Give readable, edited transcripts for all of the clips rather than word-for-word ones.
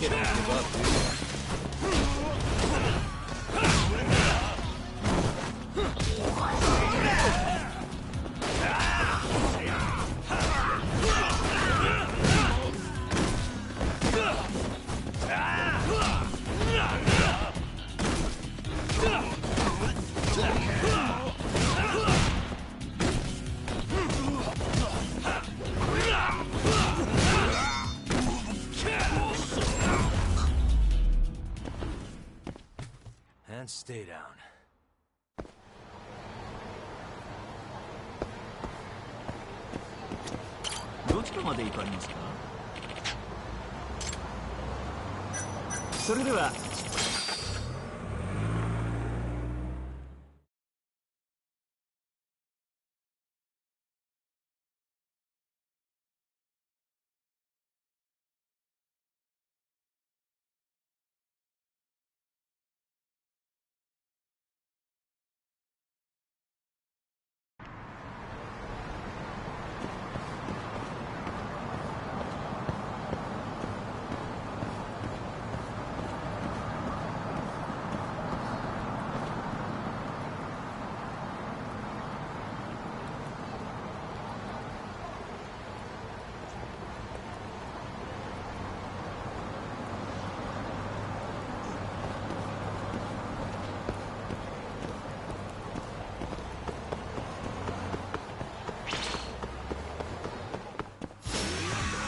kid don't give up, dude. And stay down. どちらまで行かれますか？それでは。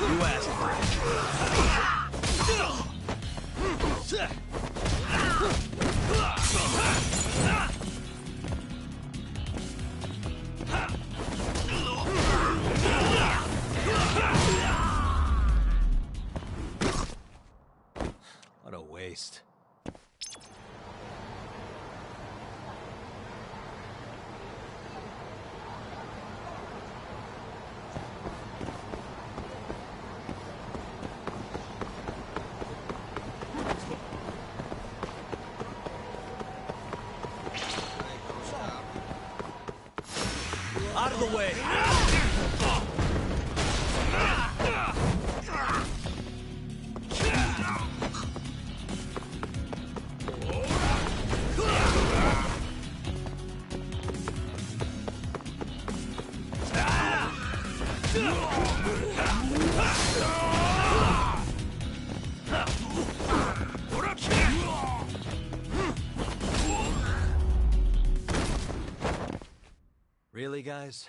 You asked for What a waste. Out of the way! Really, guys?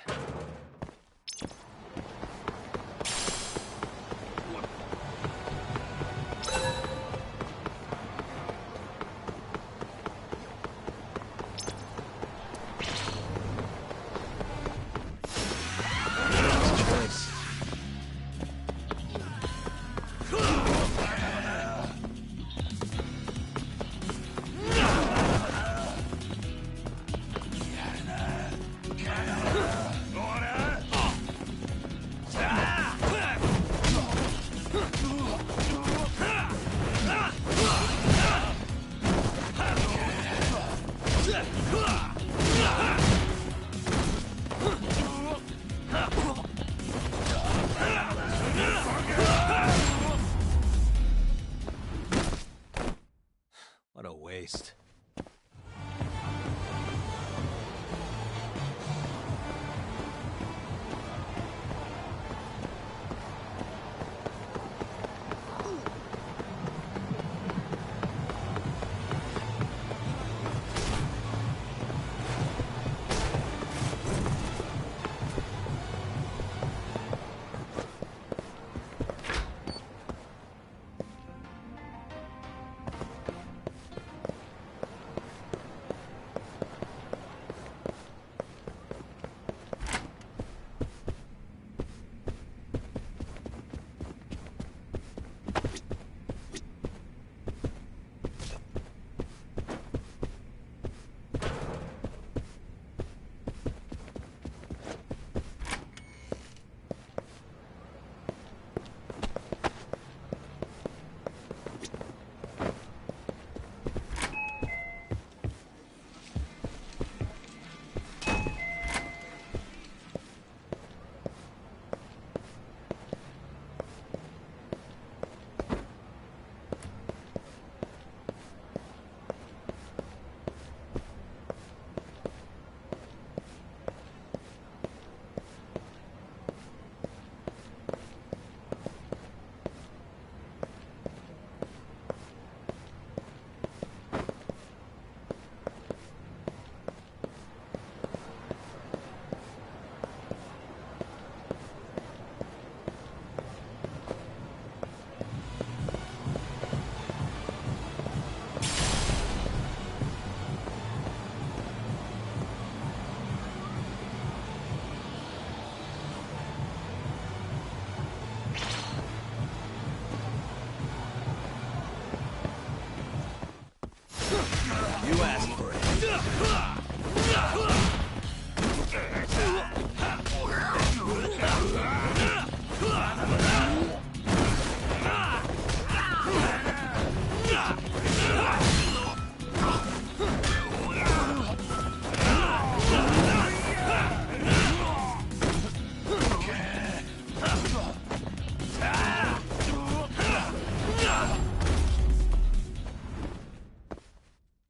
You asked for it.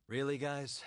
Really, guys?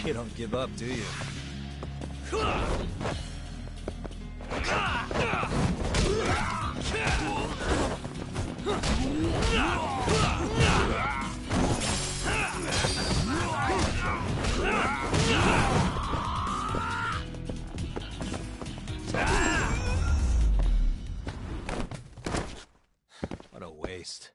You don't give up, do you? What a waste.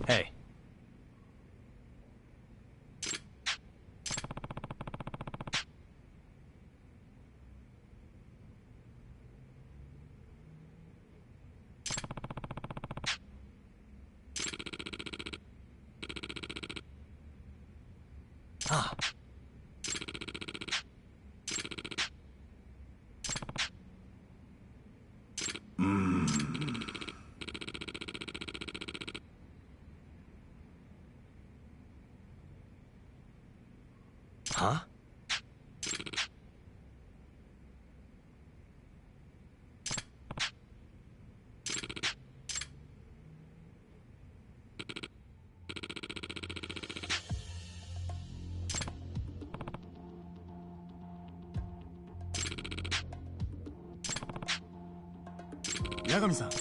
Hey. Ah. Huh? Yagami-san. 「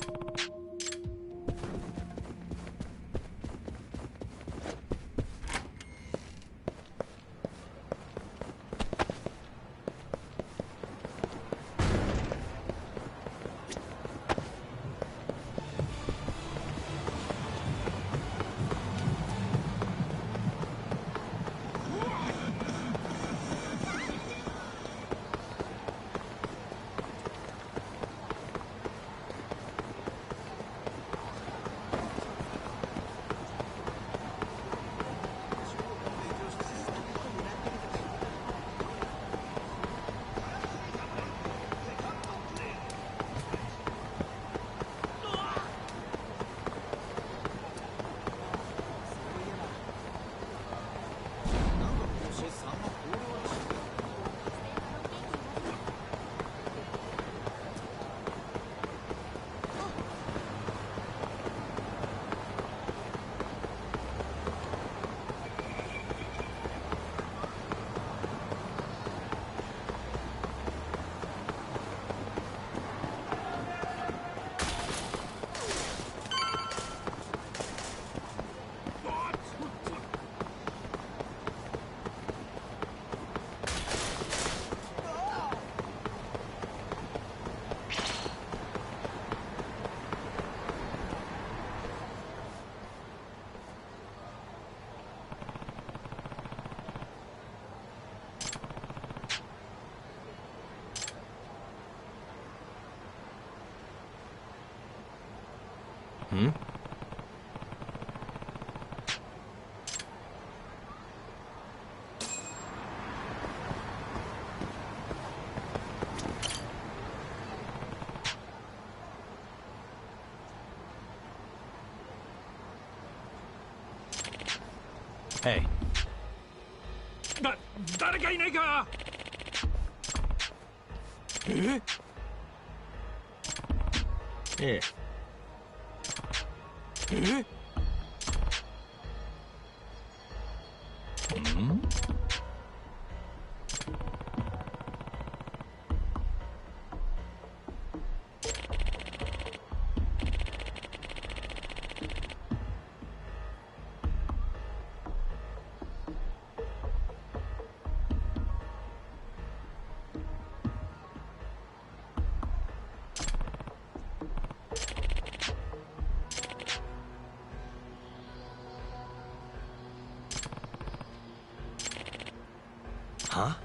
Hmm? Hey. 誰かいないか。ええ。Hmm? は？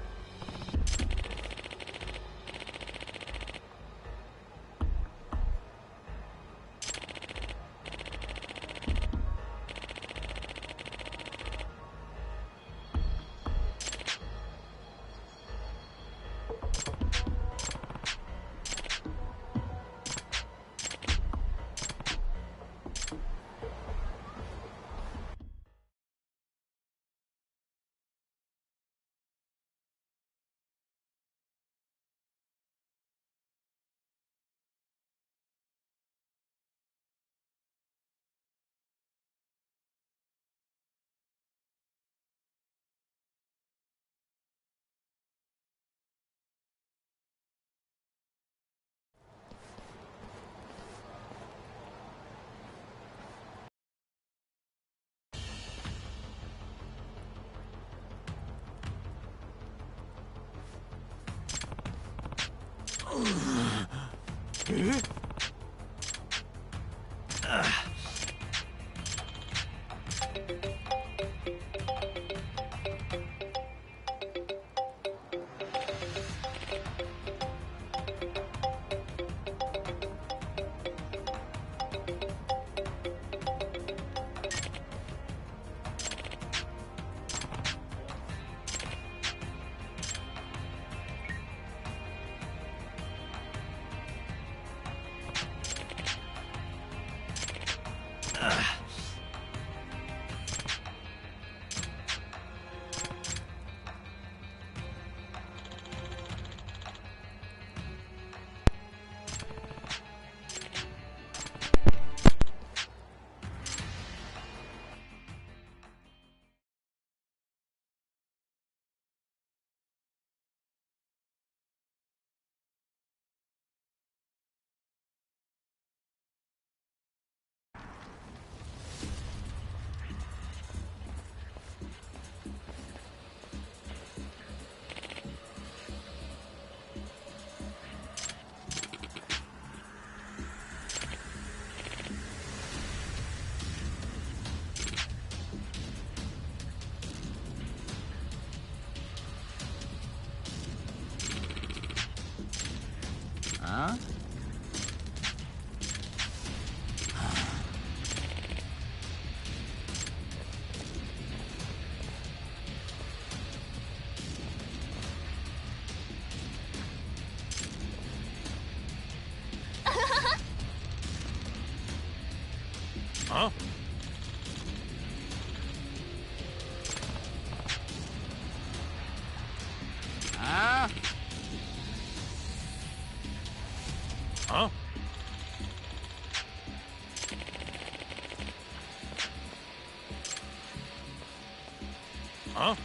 ああ。ああ。あ。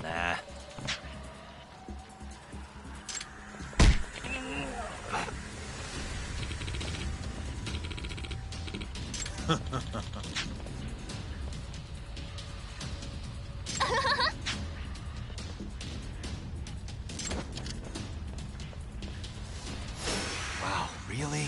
Nah. Wow, really?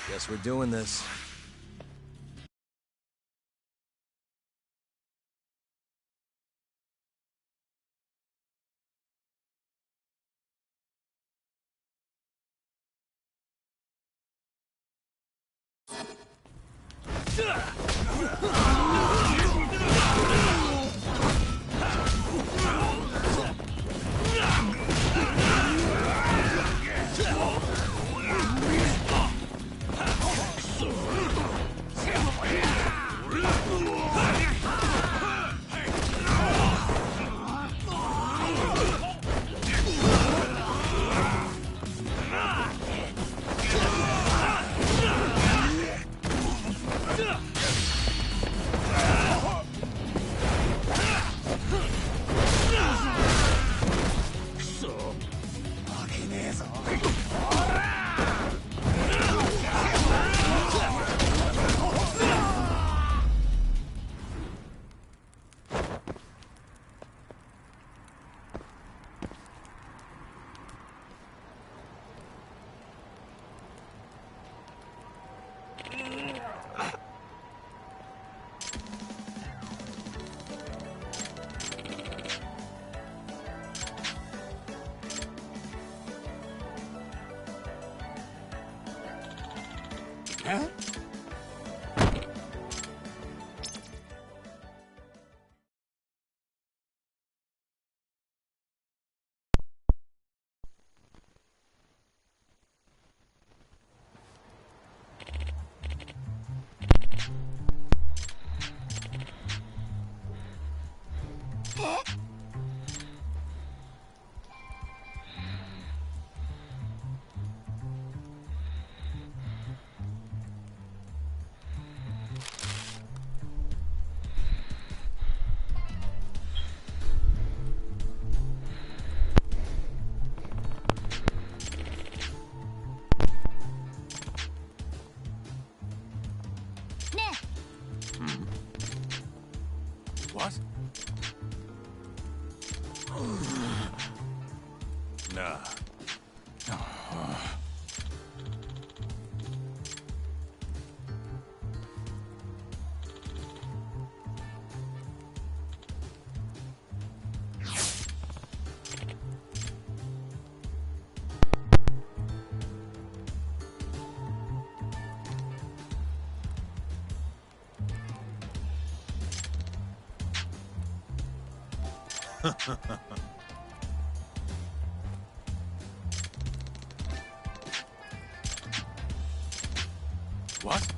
Guess we're doing this. Huh? What? Nah. What?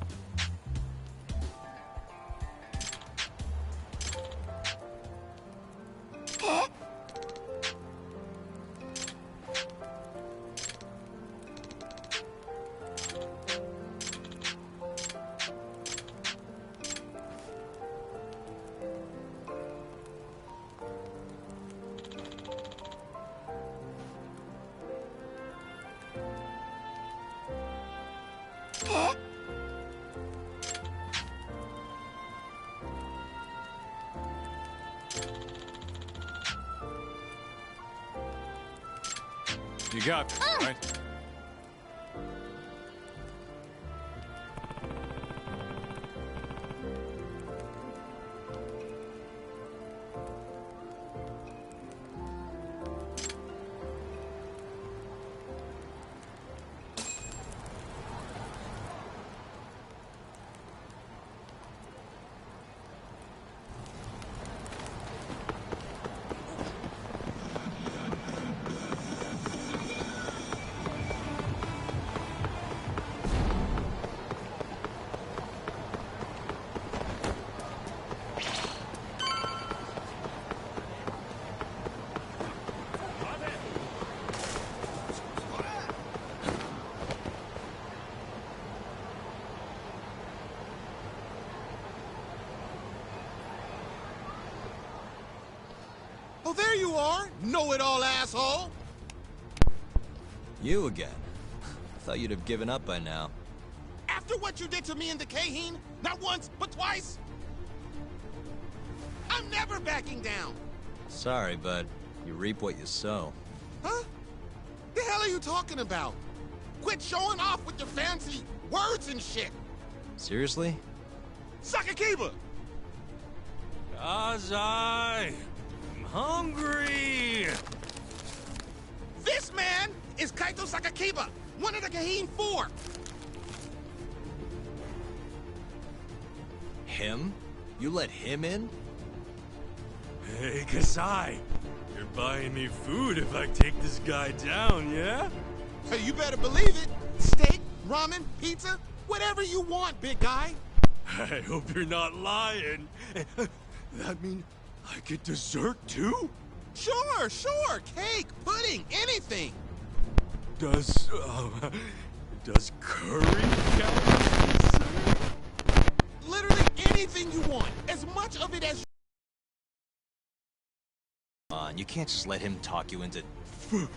You got this, right? Oh, there you are! Know-it-all asshole! You again. Thought you'd have given up by now. After what you did to me in the Kaheen, not once, but twice, I'm never backing down! Sorry, but you reap what you sow. Huh? The hell are you talking about? Quit showing off with your fancy words and shit! Seriously? Sakakiba! Azai! I'm hungry! This man is Kaito Sakakiba, one of the Kahine Four! Him? You let him in? Hey, Kasai! You're buying me food if I take this guy down, yeah? Hey, you better believe it! Steak, ramen, pizza, whatever you want, big guy! I hope you're not lying. That mean I get dessert too? Sure, sure! Cake, pudding, anything! Does curry count as dessert? Literally anything you want, as much of it as Come on, you can't just let him talk you into... Food!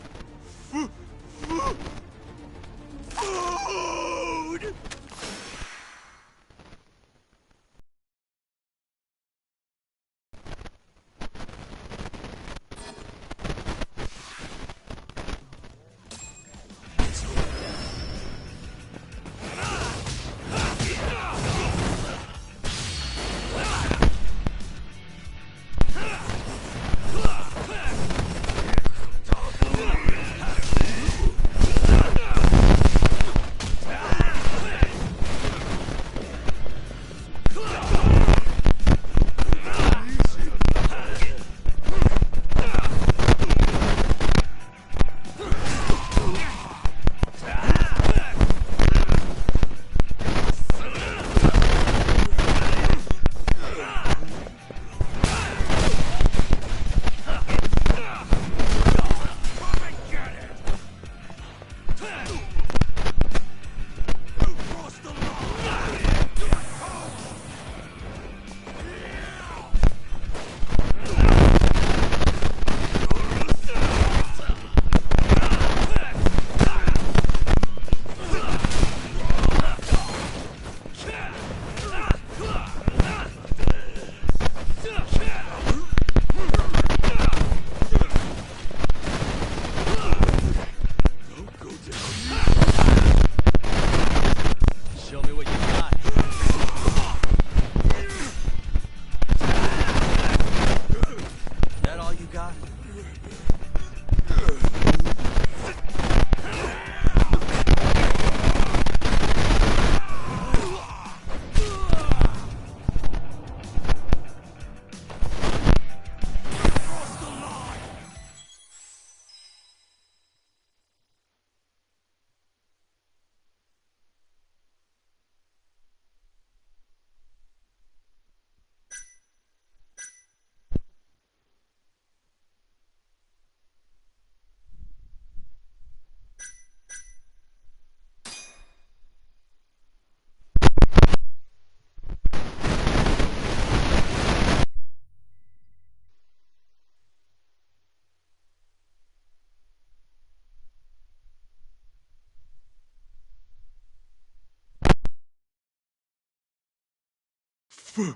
Show me what you got. That all you got? Food!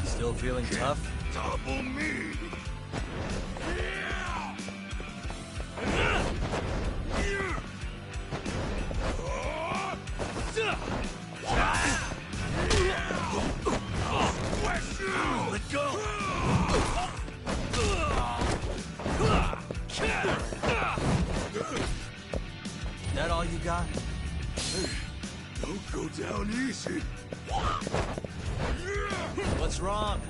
Still feeling tough? Topple me! Let go! That all you got? Don't go down easy. What's wrong?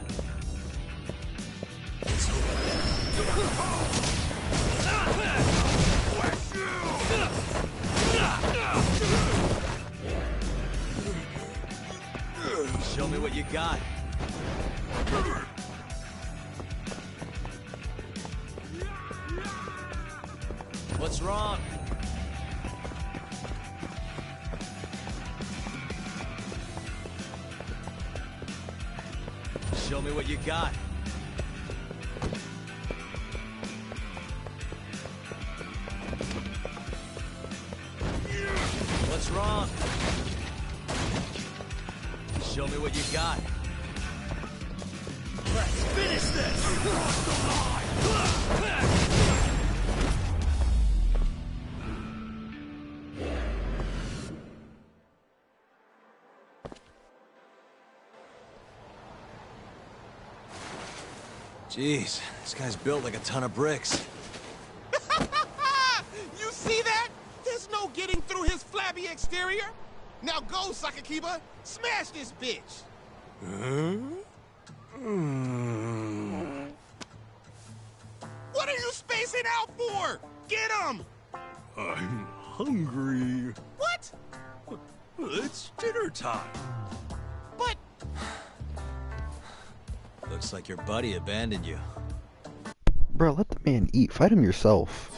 Show me what you got. What's wrong? Show me what you got. What's wrong? Show me what you got. Let's finish this! Jeez, this guy's built like a ton of bricks. You see that? There's no getting through his flabby exterior. Now go, Sakakiba. Smash this bitch. What are you spacing out for? Get him! I'm hungry. What? It's dinner time. But Looks like your buddy abandoned you. Bro, let the man eat. Fight him yourself.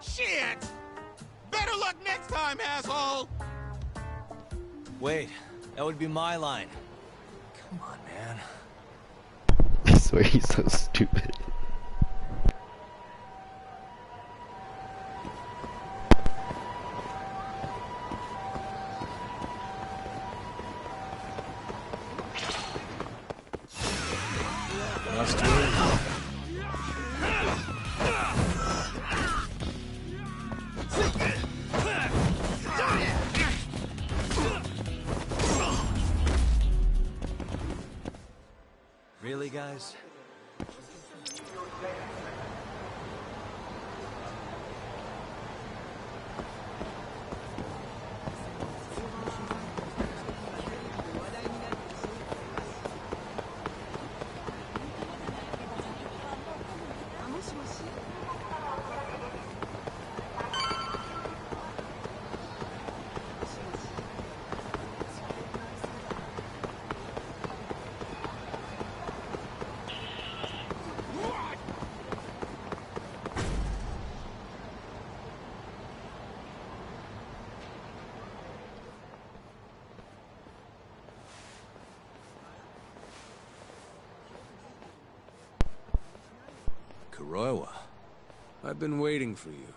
shit! Better luck next time, asshole! Wait, that would be my line. Come on, man. I swear he's so stupid. Let's do it. Really, guys? Kuroiwa. I've been waiting for you.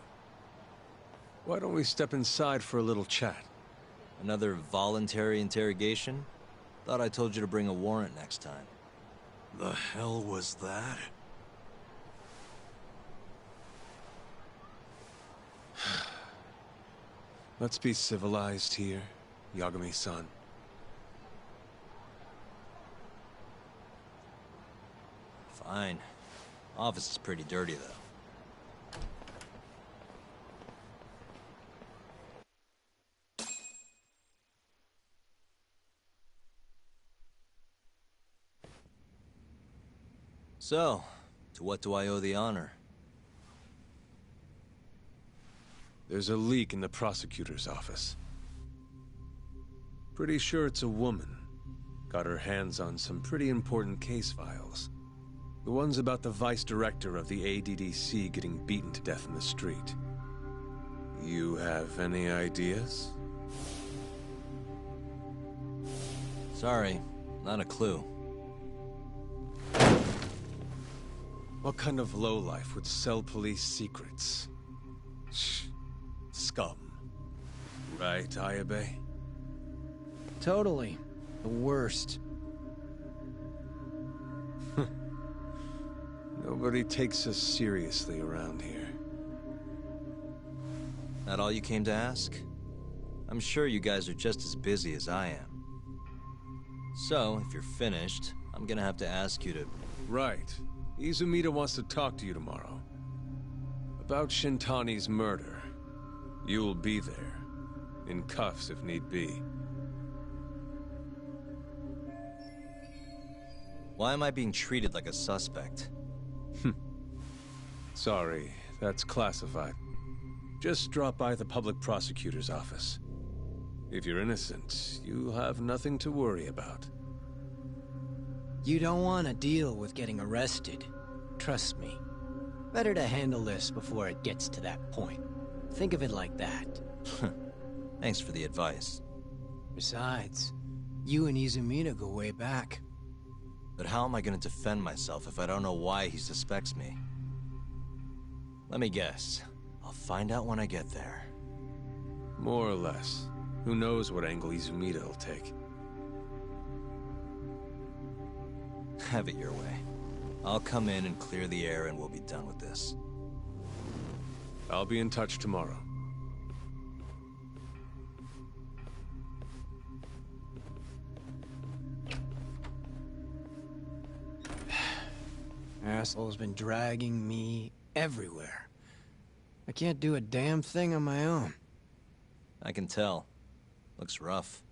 Why don't we step inside for a little chat? Another voluntary interrogation? Thought I told you to bring a warrant next time. The hell was that? Let's be civilized here, Yagami-san. Fine. Office is pretty dirty, though. So, to what do I owe the honor? There's a leak in the prosecutor's office. Pretty sure it's a woman. Got her hands on some pretty important case files. The ones about the vice director of the ADDC getting beaten to death in the street. You have any ideas? Sorry, not a clue. What kind of lowlife would sell police secrets? Shh. Scum. Right, Ayabe? Totally. The worst. Nobody takes us seriously around here. That all you came to ask? I'm sure you guys are just as busy as I am. So, if you're finished, I'm gonna have to ask you to... Right. Izumida wants to talk to you tomorrow. About Shintani's murder. You'll be there. In cuffs if need be. Why am I being treated like a suspect? Sorry, that's classified. Just drop by the public prosecutor's office. If you're innocent, you'll have nothing to worry about. You don't want to deal with getting arrested. Trust me. Better to handle this before it gets to that point. Think of it like that. Thanks for the advice. Besides, you and Izumida go way back. But how am I gonna defend myself if I don't know why he suspects me? Let me guess. I'll find out when I get there. More or less. Who knows what angle Izumida will take. Have it your way. I'll come in and clear the air and we'll be done with this. I'll be in touch tomorrow. Asshole's been dragging me everywhere. I can't do a damn thing on my own. I can tell. Looks rough.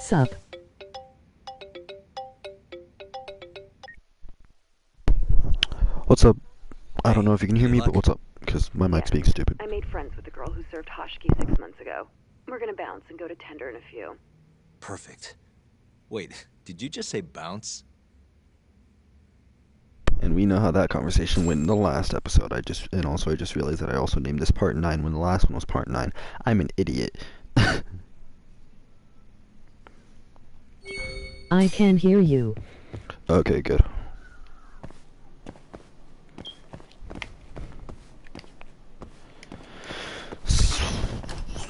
Sup? What's up? I don't know if you can hear me, but what's up? Because my mic's being stupid. I made friends with the girl who served Hoshiki 6 months ago. We're gonna bounce and go to Tender in a few. Perfect. Wait, did you just say bounce? And we know how that conversation went in the last episode. I just realized that I also named this part 9 when the last one was part 9. I'm an idiot. I can hear you. Okay, good.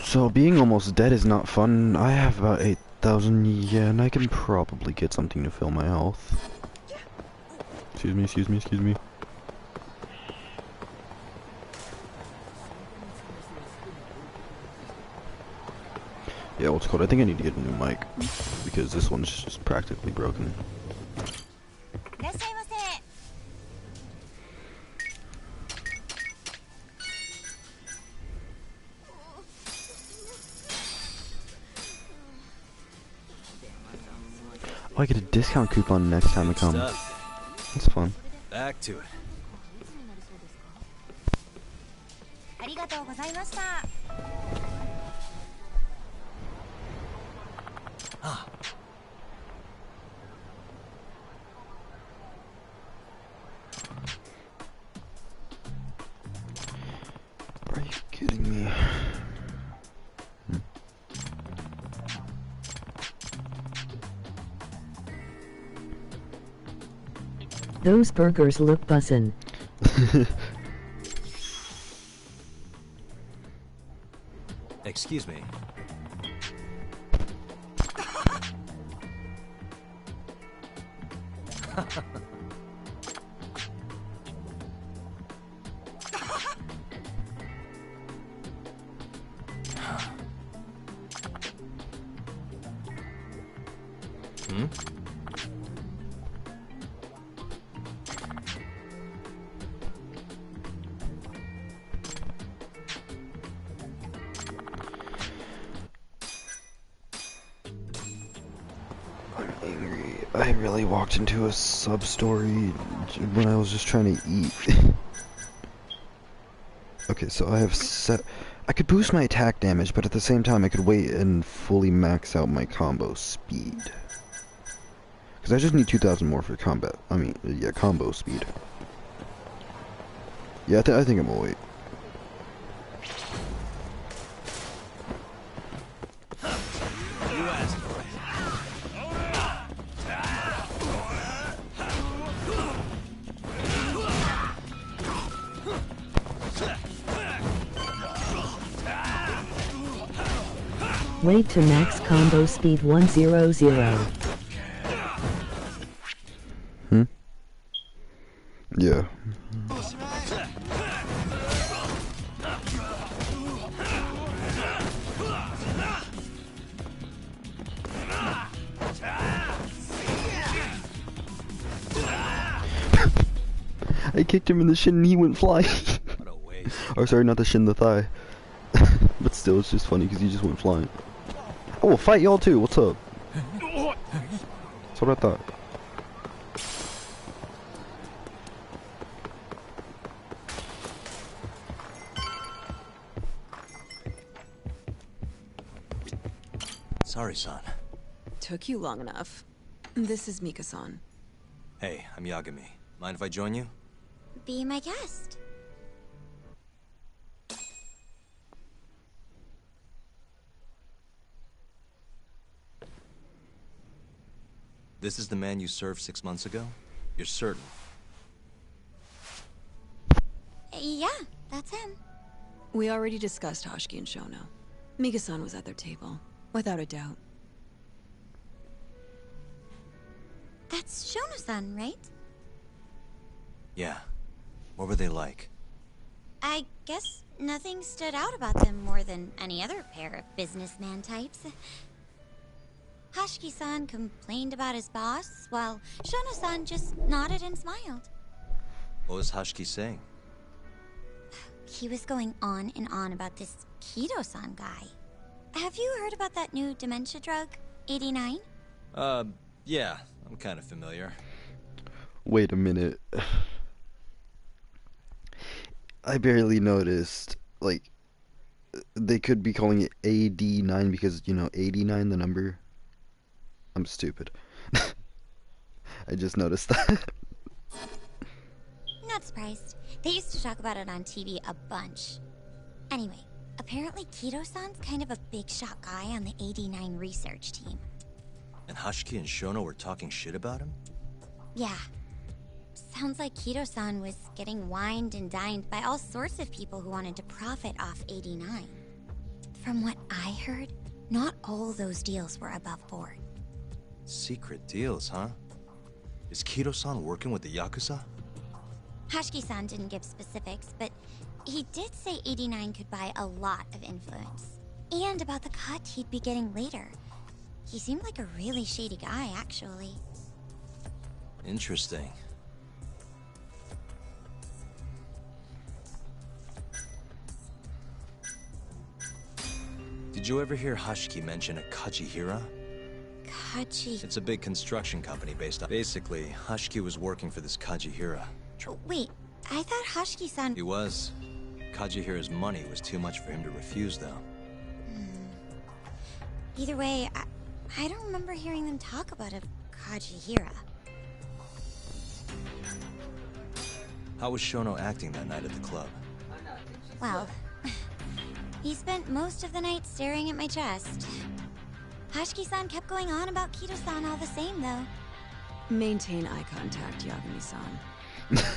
So being almost dead is not fun. I have about 8,000 yen. I can probably get something to fill my health. Excuse me, excuse me, excuse me. Yeah, what's called? I think I need to get a new mic because this one's just practically broken. Oh, I get a discount coupon next time I come. That's fun. Back to it. Ah. Are you kidding me? Those burgers look bussin'. Excuse me. Hmm? I really walked into a sub-story when I was just trying to eat. Okay, so I have I could boost my attack damage, but at the same time I could wait and fully max out my combo speed. Because I just need 2,000 more for combat. I mean, yeah, combo speed. Yeah, I think I'm gonna wait. You asked for it. Wait to max combo speed 100. Yeah. I kicked him in the shin and he went flying. What a waste. Or sorry, not the shin, the thigh. But still, it's just funny because he just went flying. Oh, we'll fight y'all too. What's up? That's what I thought. Sorry, son. Took you long enough. This is Mika-san. Hey, I'm Yagami. Mind if I join you? Be my guest. This is the man you served 6 months ago? You're certain? Yeah, that's him. We already discussed Hoshiki and Shono. Mika-san was at their table, without a doubt. That's Shono-san, right? Yeah. What were they like? I guess nothing stood out about them more than any other pair of businessman types. Hoshiki-san complained about his boss, while Shono-san just nodded and smiled. What was Hoshiki saying? He was going on and on about this Kido-san guy. Have you heard about that new dementia drug, 89? Yeah. I'm kind of familiar. Wait a minute. I barely noticed, like, they could be calling it AD9 because, you know, 89, the number. I'm stupid. I just noticed that. Not surprised. They used to talk about it on TV a bunch. Anyway, apparently Kido-san's kind of a big shot guy on the 89 research team. And Hoshiki and Shono were talking shit about him? Yeah. Sounds like Kido-san was getting wined and dined by all sorts of people who wanted to profit off 89. From what I heard, not all those deals were above board. Secret deals, huh? Is Kido-san working with the Yakuza? Hoshiki-san didn't give specifics, but he did say 89 could buy a lot of influence. And about the cut he'd be getting later. He seemed like a really shady guy, actually. Interesting. Did you ever hear Hoshiki mention a Kajihira? Kaji... It's a big construction company based on... Basically, Hoshiki was working for this Kajihira. Wait, I thought Hoshiki-san... He was. Kajihira's money was too much for him to refuse, though. Either way, I don't remember hearing them talk about a Kajihira. How was Shono acting that night at the club? Well, he spent most of the night staring at my chest. Hoshiki-san kept going on about Kido-san all the same, though. Maintain eye contact, Yagami-san.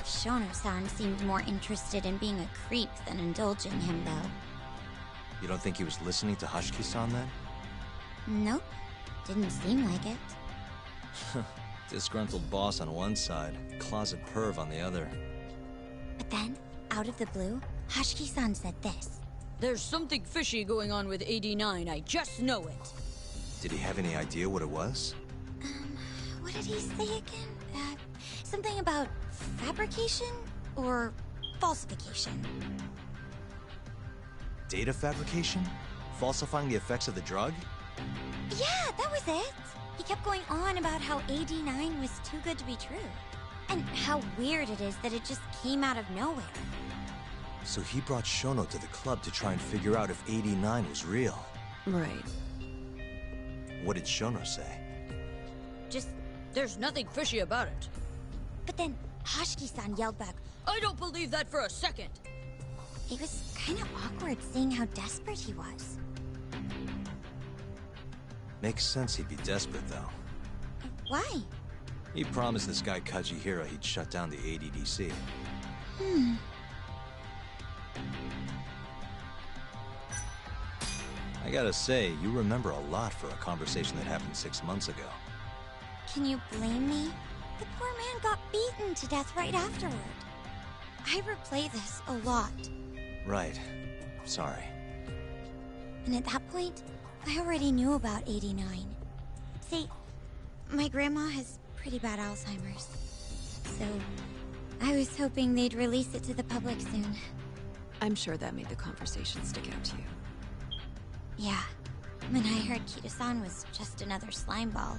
Shono-san seemed more interested in being a creep than indulging him, though. You don't think he was listening to Hoshiki-san then? Nope. Didn't seem like it. Disgruntled boss on one side, closet perv on the other. But then, out of the blue, Hoshiki-san said this. There's something fishy going on with 89, I just know it. Did he have any idea what it was? What did he say again? Something about fabrication or falsification? Data fabrication? Falsifying the effects of the drug? Yeah, that was it. He kept going on about how AD9 was too good to be true. And how weird it is that it just came out of nowhere. So he brought Shono to the club to try and figure out if 89 was real. Right. What did Shono say? Just... There's nothing fishy about it. But then Hoshiki-san yelled back, I don't believe that for a second. it was kind of awkward seeing how desperate he was. Makes sense he'd be desperate, though. Why? He promised this guy Kajihira he'd shut down the ADDC. I gotta say, you remember a lot for a conversation that happened 6 months ago. Can you blame me? The poor man got beaten to death right afterward. I replay this a lot. Right. Sorry. And at that point, I already knew about 89. See, my grandma has pretty bad Alzheimer's. So, I was hoping they'd release it to the public soon. I'm sure that made the conversation stick out to you. Yeah. When I heard Kito-san was just another slime ball,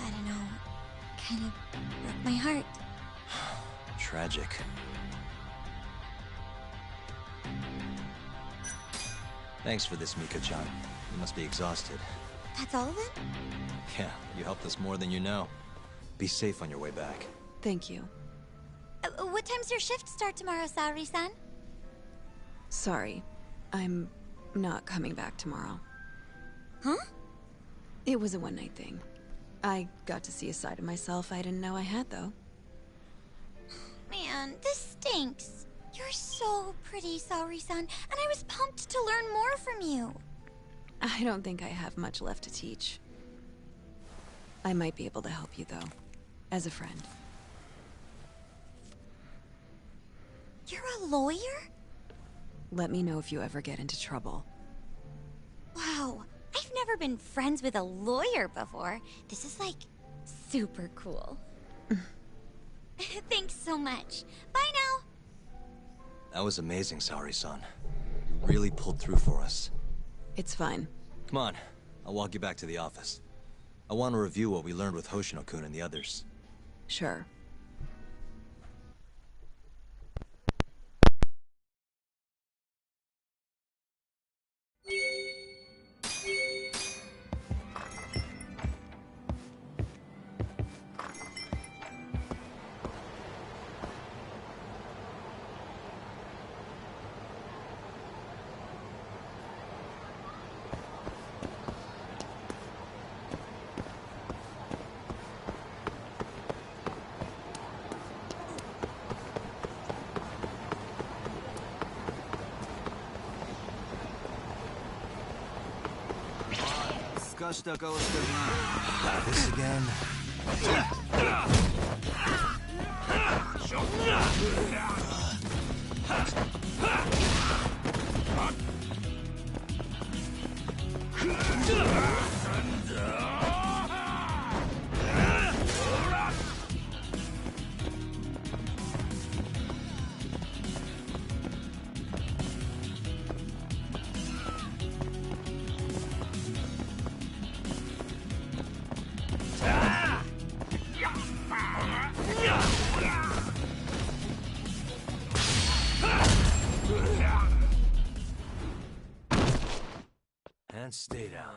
I don't know, kind of broke my heart. Tragic. Thanks for this, Mika-chan. You must be exhausted. That's all of it? Yeah, you helped us more than you know. Be safe on your way back. Thank you. What time's your shift start tomorrow, Saori-san? Sorry. I'm not coming back tomorrow. Huh? It was a one-night thing. I got to see a side of myself I didn't know I had, though. Man, this stinks. You're so pretty, Saori-san, and I was pumped to learn more from you. I don't think I have much left to teach. I might be able to help you, though. As a friend. You're a lawyer? Let me know if you ever get into trouble. Wow, I've never been friends with a lawyer before. This is like super cool. Thanks so much. Bye now. That was amazing, Saori-san. You really pulled through for us. It's fine. Come on, I'll walk you back to the office. I want to review what we learned with Hoshino-kun and the others. Sure. This again? And stay down.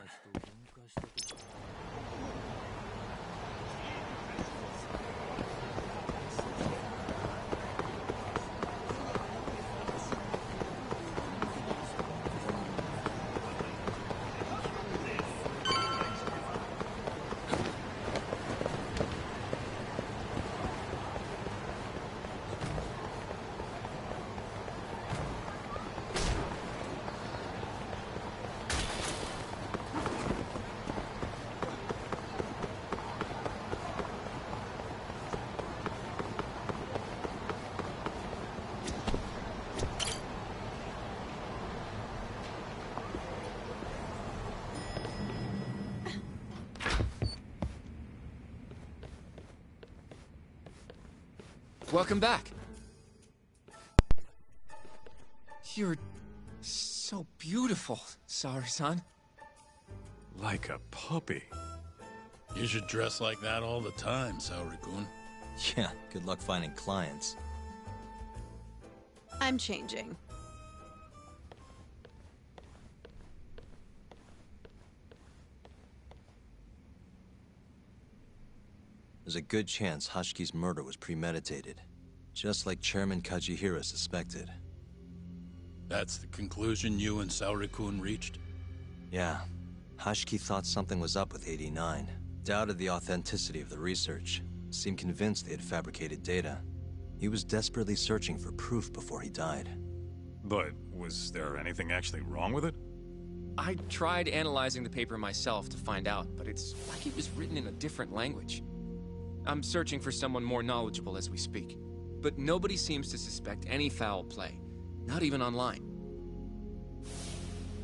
Welcome back. You're so beautiful, Saori-san. Like a puppy. You should dress like that all the time, Saori-kun. Yeah, good luck finding clients. I'm changing. There's a good chance Hashki's murder was premeditated, just like Chairman Kajihira suspected. That's the conclusion you and Saori-kun reached? Yeah. Hashki thought something was up with 89. Doubted the authenticity of the research. Seemed convinced they had fabricated data. He was desperately searching for proof before he died. But was there anything actually wrong with it? I tried analyzing the paper myself to find out, but it's like it was written in a different language. I'm searching for someone more knowledgeable as we speak. But nobody seems to suspect any foul play. Not even online.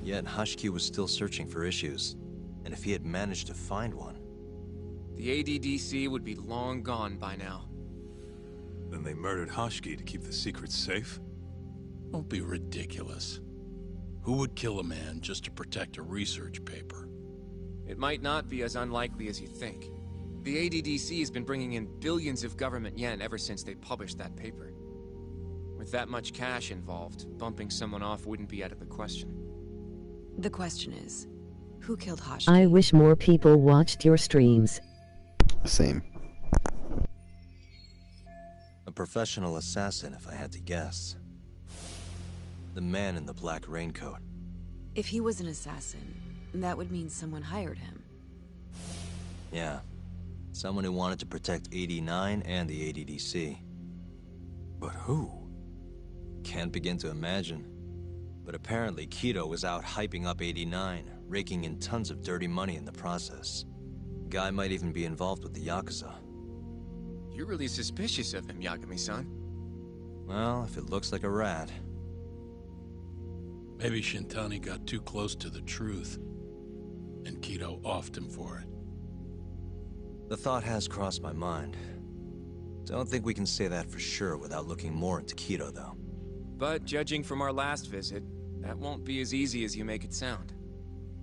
Yet Hashki was still searching for issues. And if he had managed to find one... The ADDC would be long gone by now. Then they murdered Hashki to keep the secret safe? Don't be ridiculous. Who would kill a man just to protect a research paper? It might not be as unlikely as you think. The ADDC has been bringing in billions of government yen ever since they published that paper. With that much cash involved, bumping someone off wouldn't be out of the question. The question is, who killed Hashki? I wish more people watched your streams. Same. A professional assassin, if I had to guess. The man in the black raincoat. If he was an assassin, that would mean someone hired him. Yeah. Someone who wanted to protect 89 and the ADDC. But who? Can't begin to imagine. But apparently Kido was out hyping up 89, raking in tons of dirty money in the process. Guy might even be involved with the Yakuza. You're really suspicious of him, Yagami-san. Well, if it looks like a rat. Maybe Shintani got too close to the truth, and Kido offed him for it. The thought has crossed my mind. Don't think we can say that for sure without looking more into Kido, though. But judging from our last visit, that won't be as easy as you make it sound.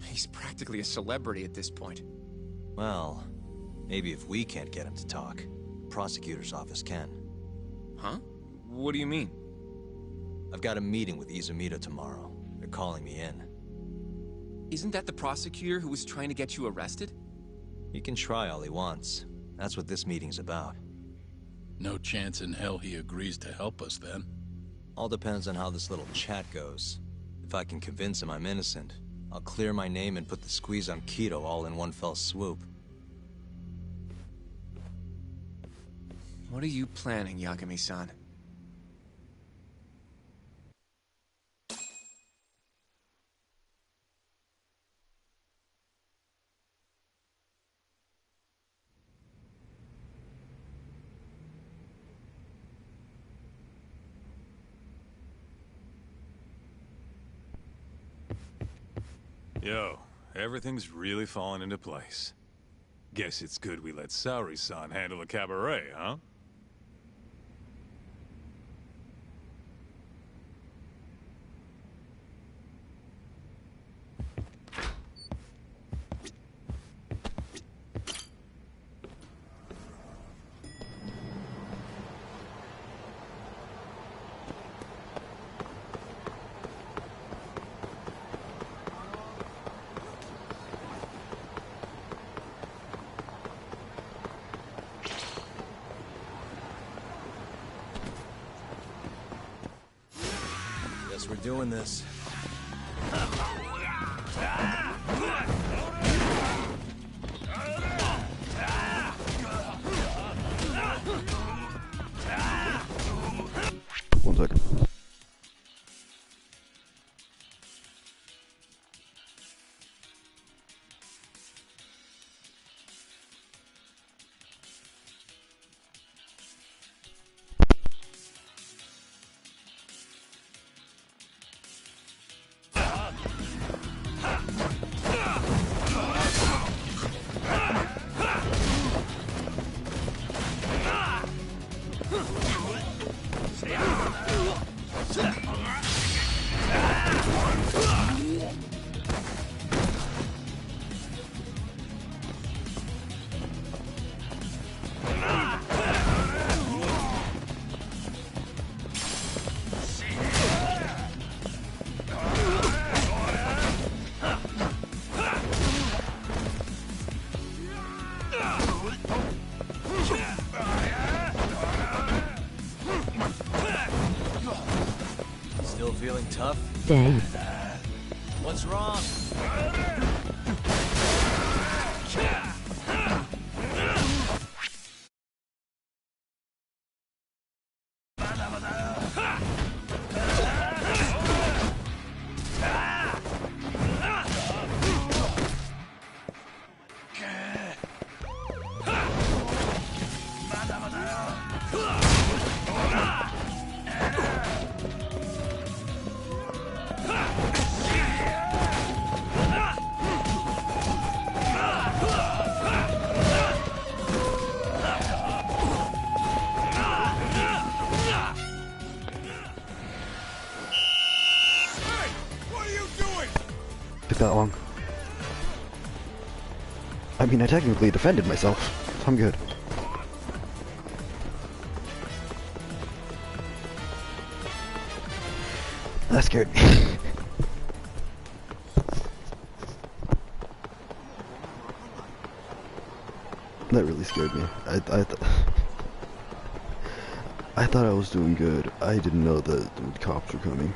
He's practically a celebrity at this point. Well, maybe if we can't get him to talk, prosecutor's office can. Huh? What do you mean? I've got a meeting with Izumida tomorrow. They're calling me in. Isn't that the prosecutor who was trying to get you arrested? He can try all he wants. That's what this meeting's about. No chance in hell he agrees to help us, then. All depends on how this little chat goes. If I can convince him I'm innocent, I'll clear my name and put the squeeze on Kido all in one fell swoop. What are you planning, Yagami-san? Yo, everything's really falling into place. Guess it's good we let Saori-san handle the cabaret, huh? Guess we're doing this. One second. Feeling tough? Dang. What's wrong? Took that long. I mean, I technically defended myself, so I'm good. That scared me. That really scared me. I thought I was doing good. I didn't know that the cops were coming.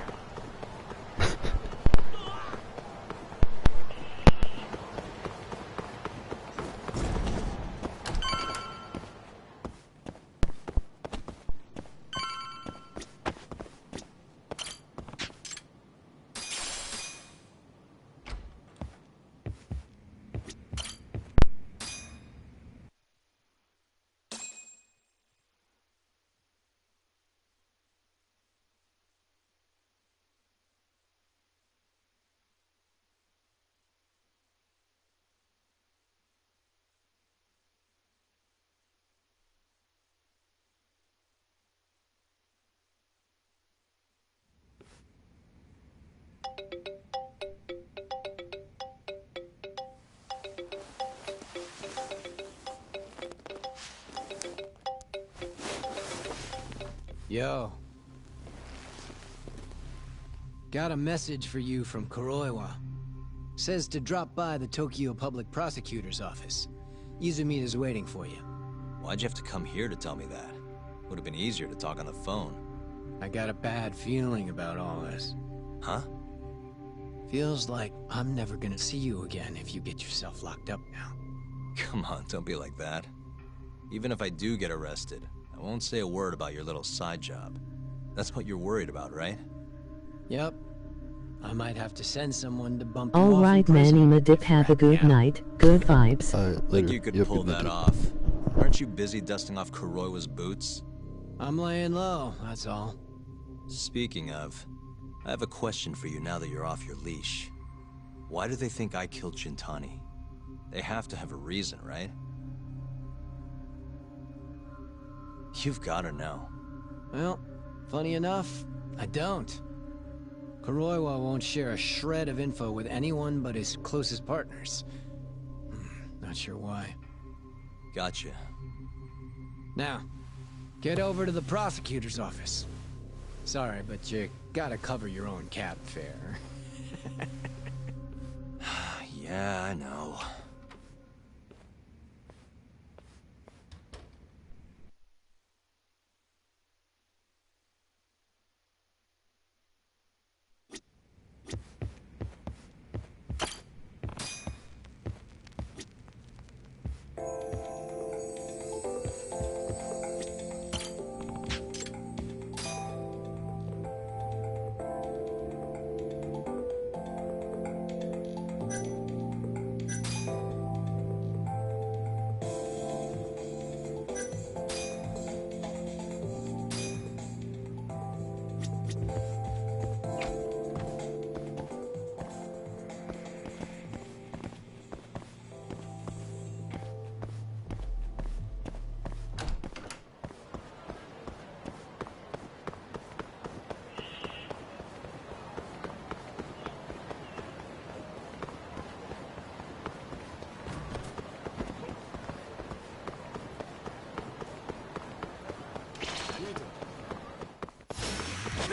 Yo. Got a message for you from Kuroiwa. Says to drop by the Tokyo Public Prosecutor's office. Izumi waiting for you. Why'd you have to come here to tell me that? Would have been easier to talk on the phone. I got a bad feeling about all this. Huh? Feels like I'm never gonna see you again if you get yourself locked up now. Come on, don't be like that. Even if I do get arrested, I won't say a word about your little side job. That's what you're worried about, right? Yep. I might have to send someone to bump you All off right, in prison. Manny Madip, have a good night. Good vibes. Think you could pull that off. Aren't you busy dusting off Kuroiwa's boots? I'm laying low, that's all. Speaking of, I have a question for you now that you're off your leash. Why do they think I killed Shintani? They have to have a reason, right? You've gotta know. Well, funny enough, I don't. Kuroiwa won't share a shred of info with anyone but his closest partners. Not sure why. Gotcha. Now, get over to the prosecutor's office. Sorry, but you gotta cover your own cab fare. Yeah, I know.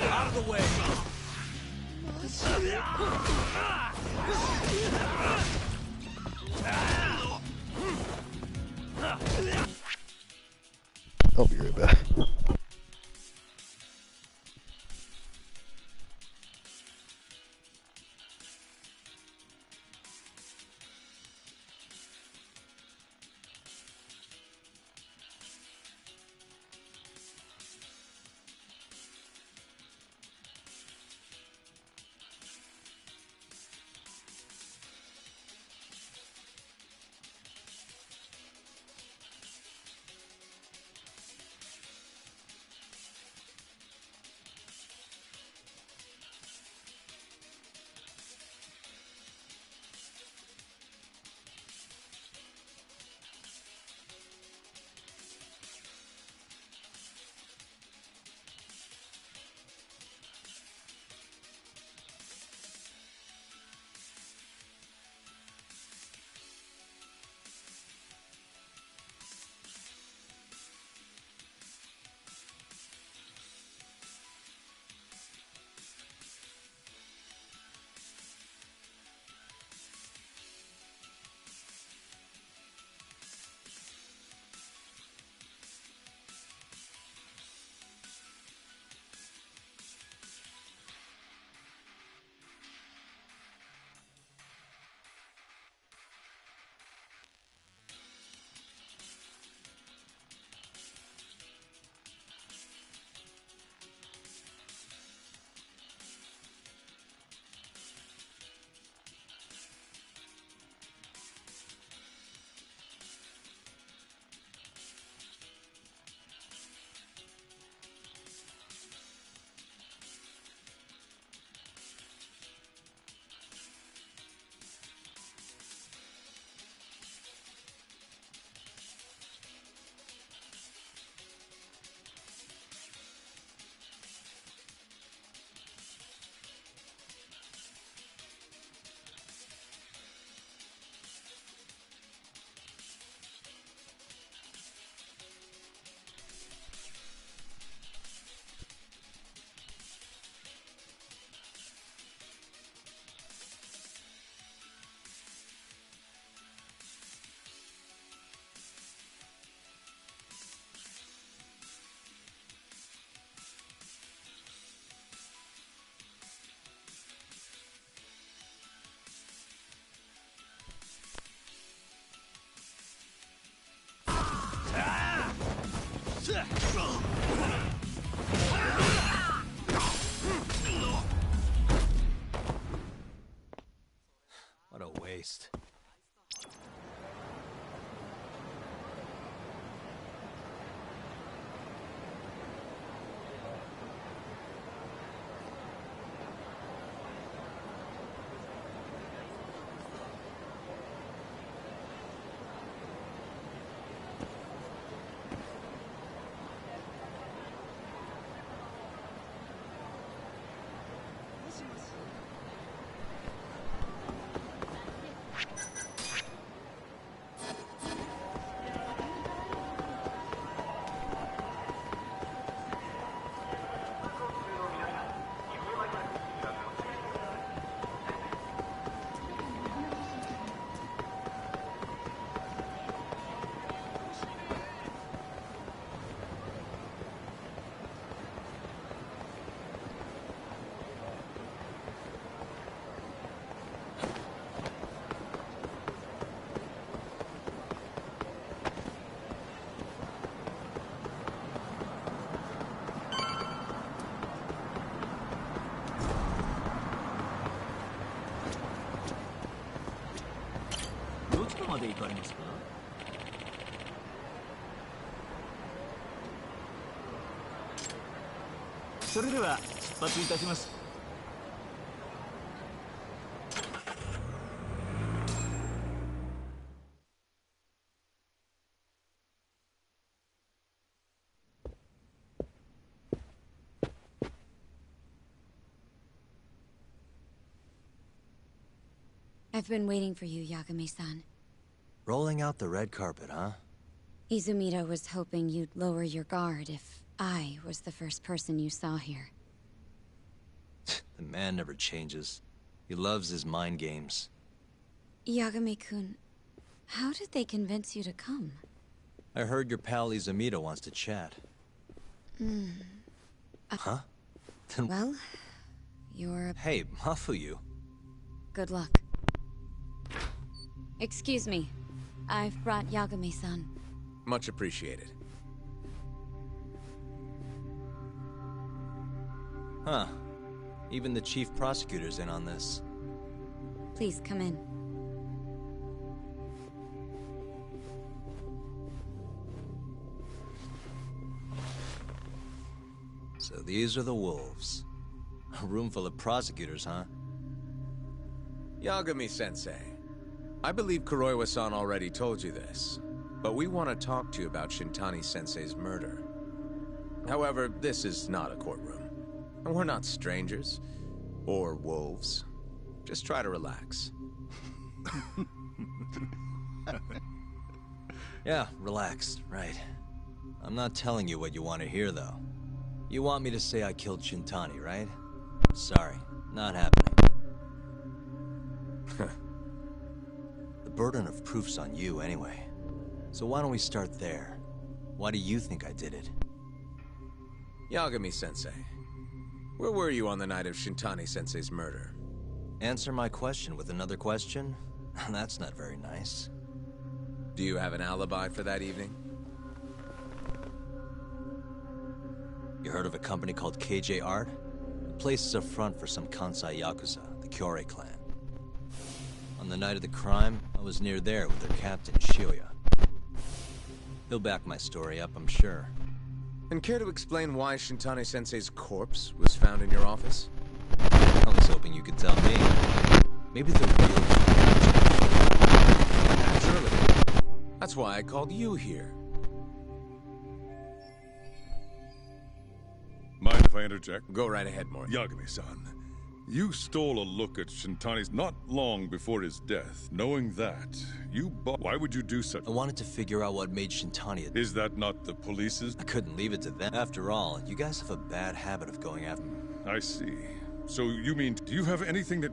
Out of the way! I'll be right back. What a waste. I've been waiting for you, Yagami-san. Rolling out the red carpet, huh? Izumida was hoping you'd lower your guard if I was the first person you saw here. The man never changes. He loves his mind games. Yagami-kun, how did they convince you to come? I heard your pal Izumida wants to chat. Huh? Then well, you're... Hey, Mafuyu. Good luck. Excuse me. I've brought Yagami-san. Much appreciated. Huh. Even the chief prosecutor's in on this. Please come in. So these are the wolves. A room full of prosecutors, huh? Yagami-sensei, I believe Kuroiwa-san already told you this, but we want to talk to you about Shintani-sensei's murder. However, this is not a courtroom. And we're not strangers. Or wolves. Just try to relax. Yeah, relax, right. I'm not telling you what you want to hear, though. You want me to say I killed Shintani, right? Sorry, not happening. The burden of proof's on you, anyway. So why don't we start there? Why do you think I did it? Yagami-sensei, where were you on the night of Shintani-sensei's murder? Answer my question with another question? That's not very nice. Do you have an alibi for that evening? You heard of a company called KJ Art? The place is a front for some Kansai Yakuza, the Kyorei clan. On the night of the crime, I was near there with their captain, Shioya. He'll back my story up, I'm sure. And care to explain why Shintani-sensei's corpse was found in your office? I was hoping you could tell me. Maybe the real... Naturally. That's why I called you here. Mind if I interject? Go right ahead, Mori. Yagami-san, you stole a look at Shintani's not long before his death. Knowing that, why would you do such? I wanted to figure out what made Shintani... Is that not the police's? I couldn't leave it to them. After all, you guys have a bad habit of going after me. I see. So you mean, do you have anything that...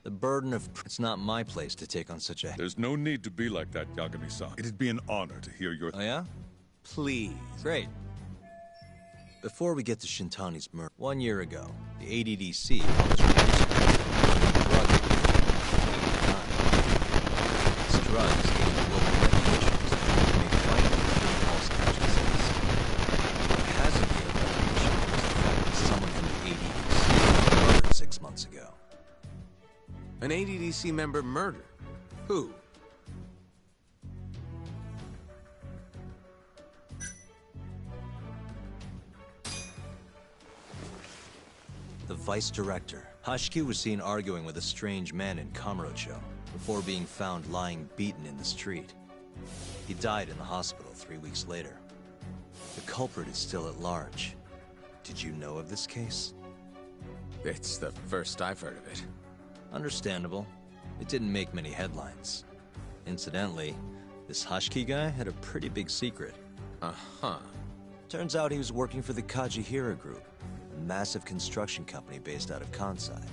The burden of... It's not my place to take on such a... There's no need to be like that, Yagami-san. It'd be an honor to hear your... Oh, yeah? Please. Great. Before we get to Shintani's murder, 1 year ago, the ADDC published a ADDC member murdered. Who? The vice director. Hashiki was seen arguing with a strange man in Kamurocho before being found lying beaten in the street. He died in the hospital 3 weeks later. The culprit is still at large. Did you know of this case? It's the first I've heard of it. Understandable. It didn't make many headlines. Incidentally, this Hashiki guy had a pretty big secret. Uh-huh. Turns out he was working for the Kajihira Group, a massive construction company based out of Kansai.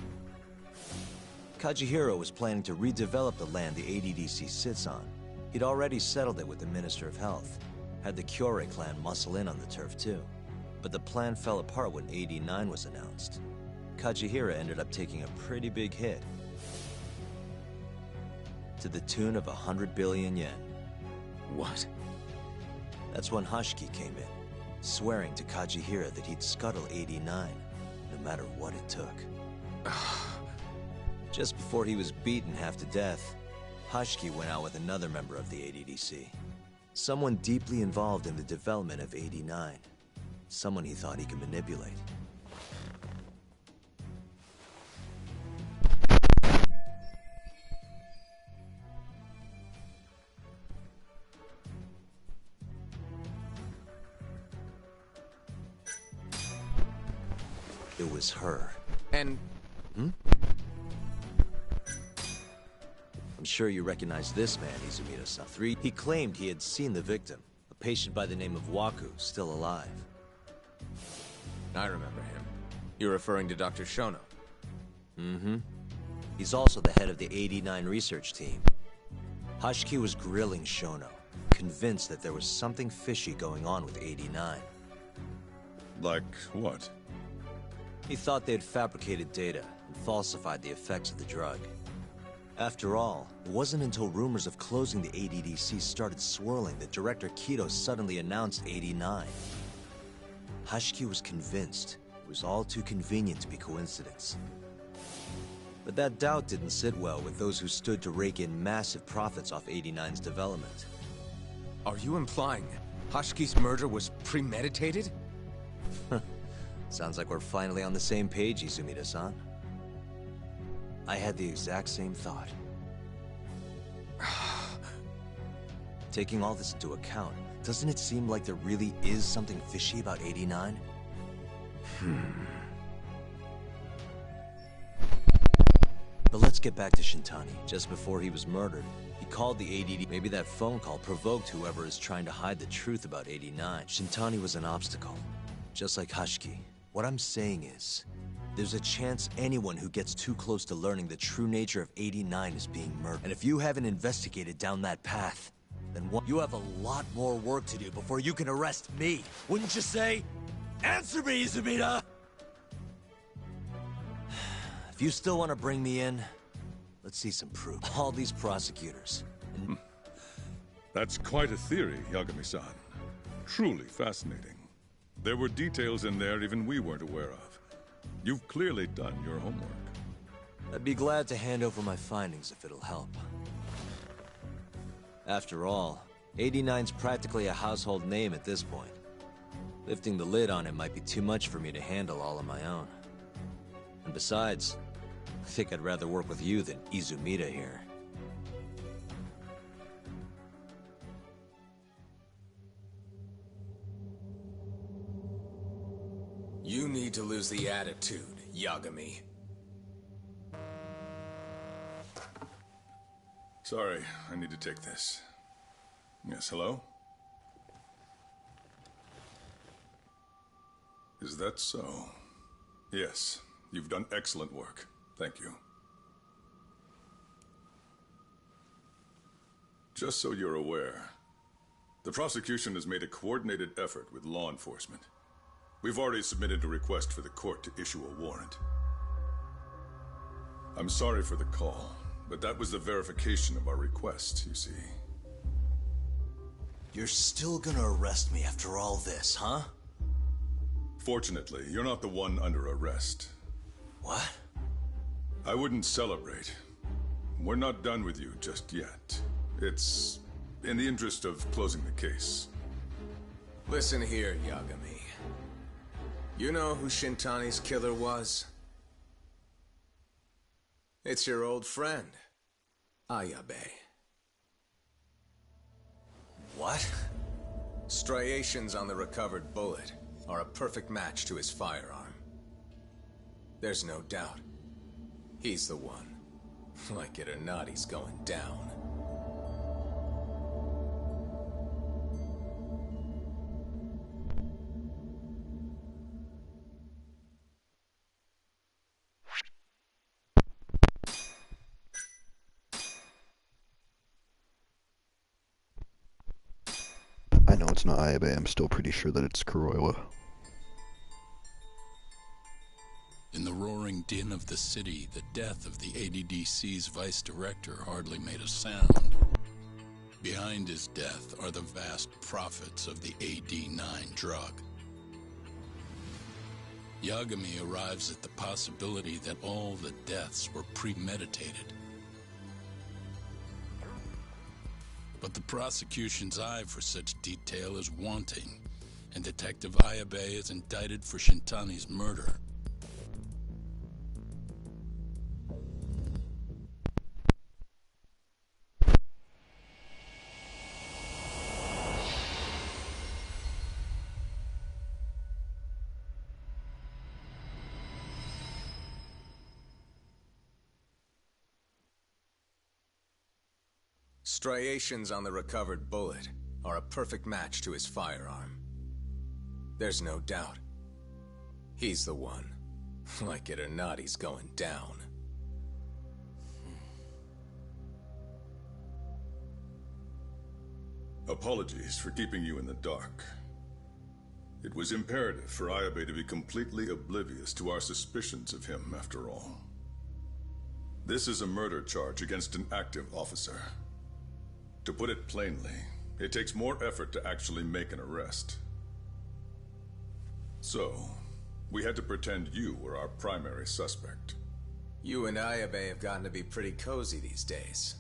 Kajihira was planning to redevelop the land the ADDC sits on. He'd already settled it with the Minister of Health, had the Kyorei clan muscle in on the turf too. But the plan fell apart when AD9 was announced. Kajihira ended up taking a pretty big hit, to the tune of 100 billion yen. What? That's when Hashiki came in, swearing to Kajihira that he'd scuttle AD9, no matter what it took. Just before he was beaten half to death, Hashiki went out with another member of the ADDC. Someone deeply involved in the development of AD9. Someone he thought he could manipulate. It was her. And... I'm sure you recognize this man, Izumida-san. He claimed he had seen the victim, a patient by the name of Waku, still alive. I remember him. You're referring to Dr. Shono? Mm-hmm. He's also the head of the AD9 research team. Hashiki was grilling Shono, convinced that there was something fishy going on with AD9. Like what? He thought they had fabricated data and falsified the effects of the drug. After all, it wasn't until rumors of closing the ADDC started swirling that Director Kido suddenly announced AD9. Hashiki was convinced it was all too convenient to be coincidence. But that doubt didn't sit well with those who stood to rake in massive profits off AD9's development. Are you implying Hashiki's murder was premeditated? Sounds like we're finally on the same page, Izumida-san. I had the exact same thought. Taking all this into account, doesn't it seem like there really is something fishy about AD9? But let's get back to Shintani. Just before he was murdered, he called the ADD. Maybe that phone call provoked whoever is trying to hide the truth about AD9. Shintani was an obstacle, just like Hashiki. What I'm saying is, there's a chance anyone who gets too close to learning the true nature of AD9 is being murdered. And if you haven't investigated down that path, then you have a lot more work to do before you can arrest me. Wouldn't you say? Answer me, Izumida! If you still want to bring me in, let's see some proof. All these prosecutors. That's quite a theory, Yagami-san. Truly fascinating. There were details in there even we weren't aware of. You've clearly done your homework. I'd be glad to hand over my findings if it'll help. After all, AD9's practically a household name at this point. Lifting the lid on it might be too much for me to handle all on my own. And besides, I think I'd rather work with you than Izumida here. You need to lose the attitude, Yagami. Sorry, I need to take this. Yes, hello? Is that so? Yes, you've done excellent work. Thank you. Just so you're aware, the prosecution has made a coordinated effort with law enforcement. We've already submitted a request for the court to issue a warrant. I'm sorry for the call, but that was the verification of our request, you see. You're still gonna arrest me after all this, huh? Fortunately, you're not the one under arrest. What? I wouldn't celebrate, we're not done with you just yet. It's in the interest of closing the case. Listen here, Yagami. You know who Shintani's killer was? It's your old friend, Ayabe. What? Striations on the recovered bullet are a perfect match to his firearm. There's no doubt. He's the one. Like it or not, he's going down. I know it's not Ayabe, I'm still pretty sure that it's Kuroiwa. In the roaring din of the city, the death of the ADDC's vice director hardly made a sound. Behind his death are the vast profits of the AD9 drug. Yagami arrives at the possibility that all the deaths were premeditated. But the prosecution's eye for such detail is wanting, and Detective Ayabe is indicted for Shintani's murder. Striations on the recovered bullet are a perfect match to his firearm. There's no doubt. He's the one. Like it or not, he's going down. Apologies for keeping you in the dark. It was imperative for Ayabe to be completely oblivious to our suspicions of him, after all. This is a murder charge against an active officer. To put it plainly, it takes more effort to actually make an arrest. So, we had to pretend you were our primary suspect. You and Ayabe have gotten to be pretty cozy these days.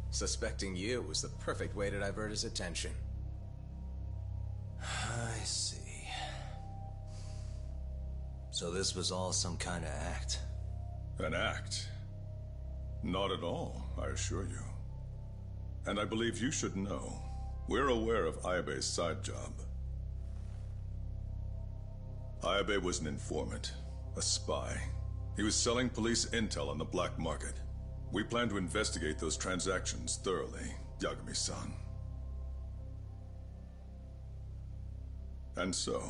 Suspecting you was the perfect way to divert his attention. I see. So this was all some kind of act? An act? Not at all, I assure you. And I believe you should know. We're aware of Ayabe's side job. Ayabe was an informant, a spy. He was selling police intel on the black market. We plan to investigate those transactions thoroughly, Yagami-san. And so,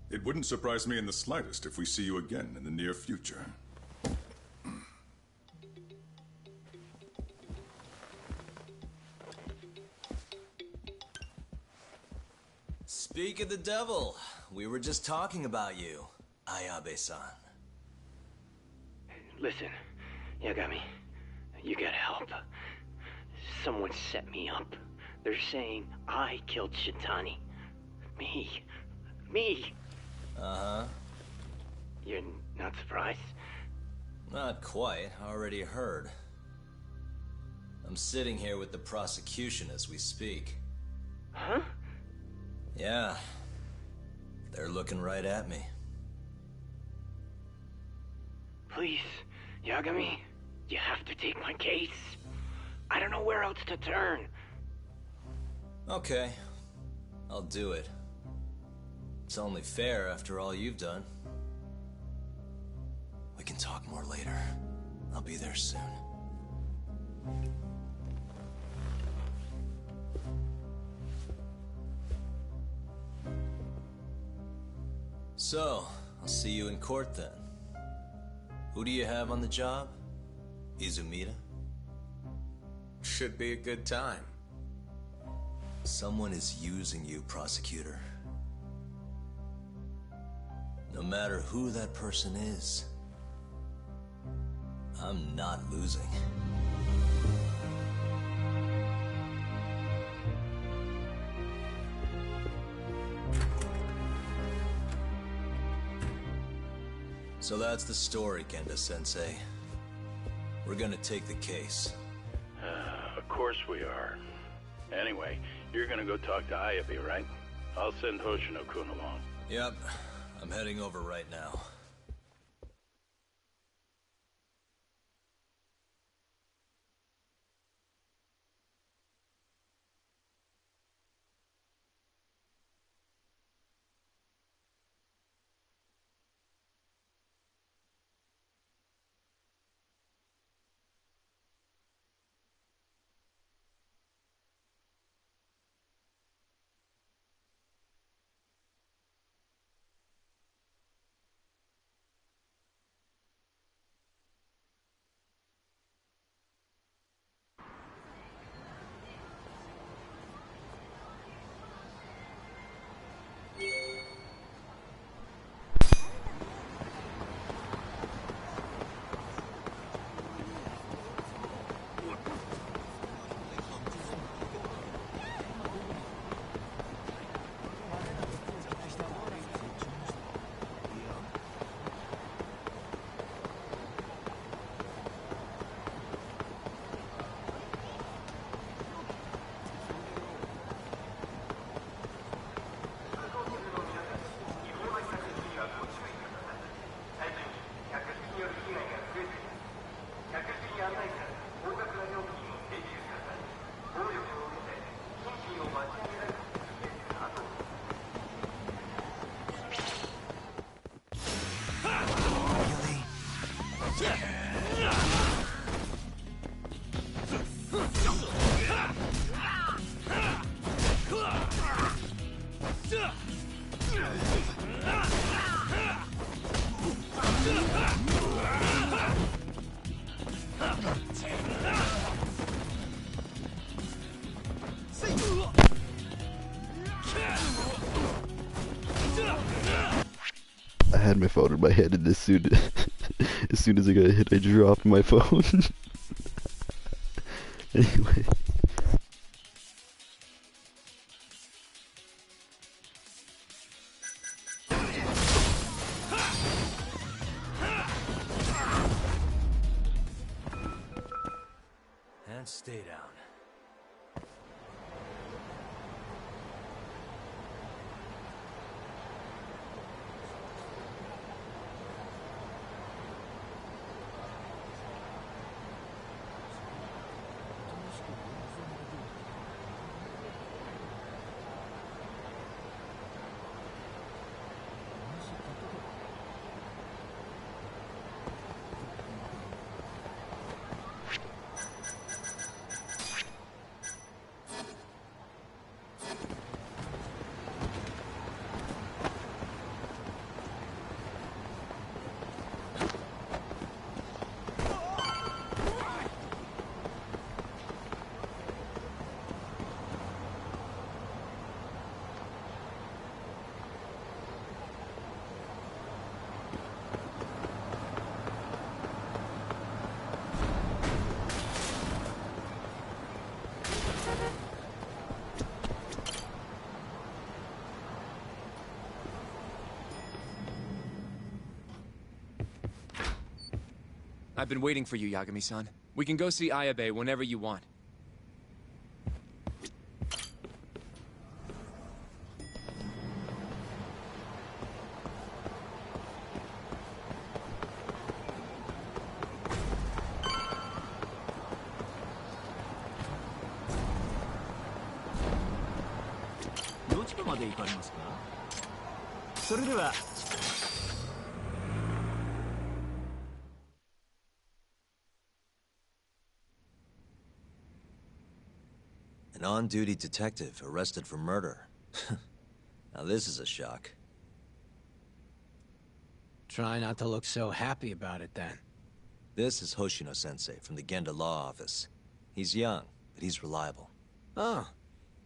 it wouldn't surprise me in the slightest if we see you again in the near future. Speak of the devil, we were just talking about you, Ayabe-san. Listen, Yagami, you gotta help. Someone set me up. They're saying I killed Shintani. Me. Uh-huh. You're not surprised? Not quite, already heard. I'm sitting here with the prosecution as we speak. Huh? Yeah. They're looking right at me. Please, Yagami, you have to take my case. I don't know where else to turn. Okay. I'll do it. It's only fair after all you've done. We can talk more later. I'll be there soon. So, I'll see you in court then. Who do you have on the job? Izumida? Should be a good time. Someone is using you, prosecutor. No matter who that person is, I'm not losing. So that's the story, Kenda-sensei. We're gonna take the case. Of course we are. Anyway, you're gonna go talk to Ayabe, right? I'll send Hoshino-kun along. Yep. I'm heading over right now. I had my phone in my hand, and as soon as I got hit, I dropped my phone. Anyway. And stay down. I've been waiting for you, Yagami-san. We can go see Ayabe whenever you want. An on-duty detective arrested for murder. Now this is a shock. Try not to look so happy about it, then. This is Hoshino-sensei from the Genda Law Office. He's young, but he's reliable. Oh,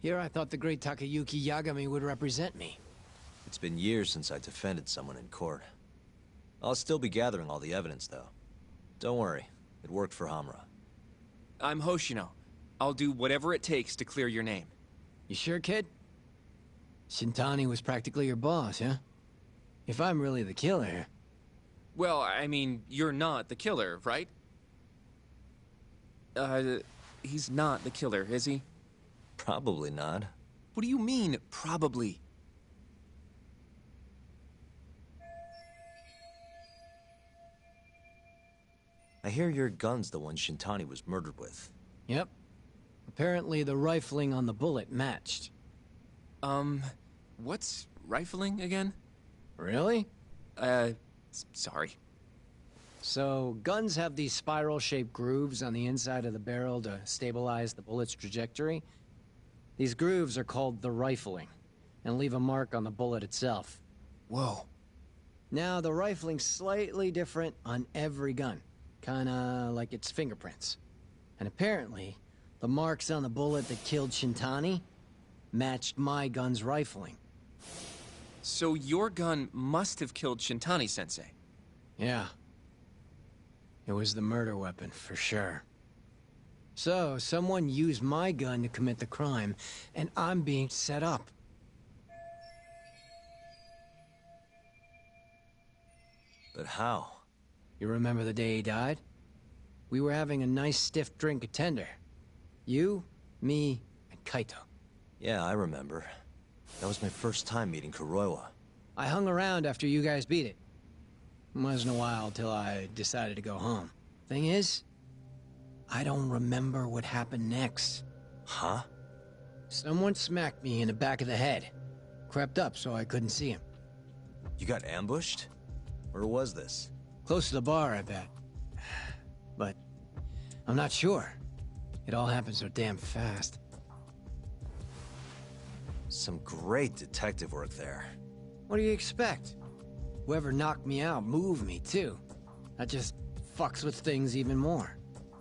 here I thought the great Takayuki Yagami would represent me. It's been years since I defended someone in court. I'll still be gathering all the evidence, though. Don't worry, it worked for Hamura. I'm Hoshino. I'll do whatever it takes to clear your name. You sure, kid? Shintani was practically your boss, huh? If I'm really the killer... Well, I mean, you're not the killer, right? He's not the killer, is he? Probably not. What do you mean, probably? I hear your gun's the one Shintani was murdered with. Yep. Apparently the rifling on the bullet matched. What's rifling again? Really? Sorry. So, guns have these spiral-shaped grooves on the inside of the barrel to stabilize the bullet's trajectory. These grooves are called the rifling, and leave a mark on the bullet itself. Whoa. Now, the rifling's slightly different on every gun. Kinda like its fingerprints. And apparently, the marks on the bullet that killed Shintani matched my gun's rifling. So your gun must have killed Shintani-sensei? Yeah. It was the murder weapon, for sure. So, someone used my gun to commit the crime, and I'm being set up. But how? You remember the day he died? We were having a nice stiff drink at Tender. You, me, and Kaito. Yeah, I remember. That was my first time meeting Kuroiwa. I hung around after you guys beat it. Wasn't a while till I decided to go home. Thing is, I don't remember what happened next. Huh? Someone smacked me in the back of the head. Crept up so I couldn't see him. You got ambushed? Where was this? Close to the bar, I bet. But I'm not sure. It all happened so damn fast. Some great detective work there. What do you expect? Whoever knocked me out moved me, too. That just fucks with things even more.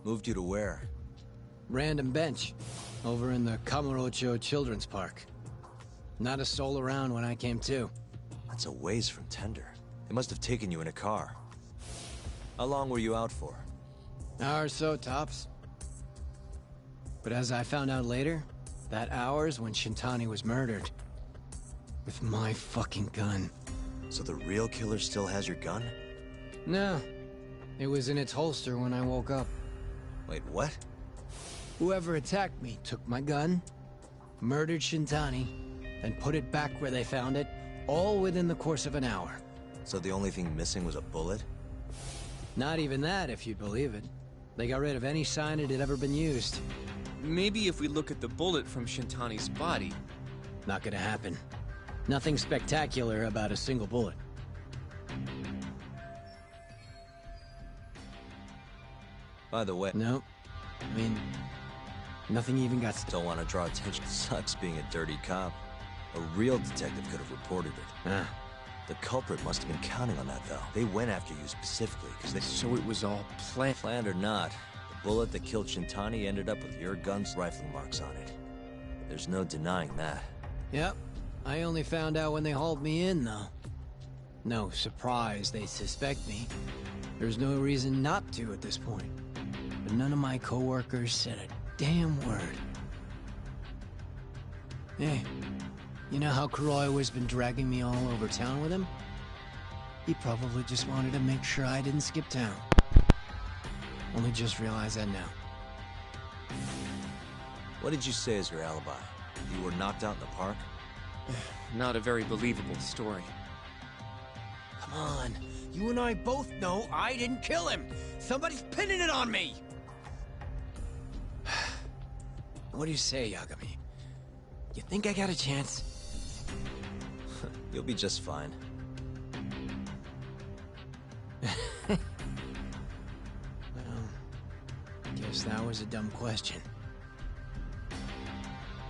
Moved you to where? Random bench. Over in the Kamurocho Children's Park. Not a soul around when I came to. That's a ways from Tender. They must have taken you in a car. How long were you out for? Hour or so, tops. But as I found out later, that hour's when Shintani was murdered. With my fucking gun. So the real killer still has your gun? No. It was in its holster when I woke up. Wait, what? Whoever attacked me took my gun, murdered Shintani, and put it back where they found it, all within the course of an hour. So the only thing missing was a bullet? Not even that, if you believe it. They got rid of any sign it had ever been used. Maybe if we look at the bullet from Shintani's body. Not gonna happen. Nothing spectacular about a single bullet. By the way... No. I mean, nothing even got... Don't want to draw attention. Sucks being a dirty cop. A real detective could have reported it. The culprit must have been counting on that, though. They went after you specifically, because they... So it was all planned? Planned or not, the bullet that killed Shintani ended up with your gun's rifling marks on it. There's no denying that. Yep. I only found out when they hauled me in, though. No surprise they suspect me. There's no reason not to at this point. But none of my coworkers said a damn word. Hey, you know how Kuroiwa's been dragging me all over town with him? He probably just wanted to make sure I didn't skip town. Only just realized that now. What did you say is your alibi? You were knocked out in the park? Not a very believable story. Come on. You and I both know I didn't kill him. Somebody's pinning it on me. What do you say, Yagami? You think I got a chance? You'll be just fine. Well, guess that was a dumb question.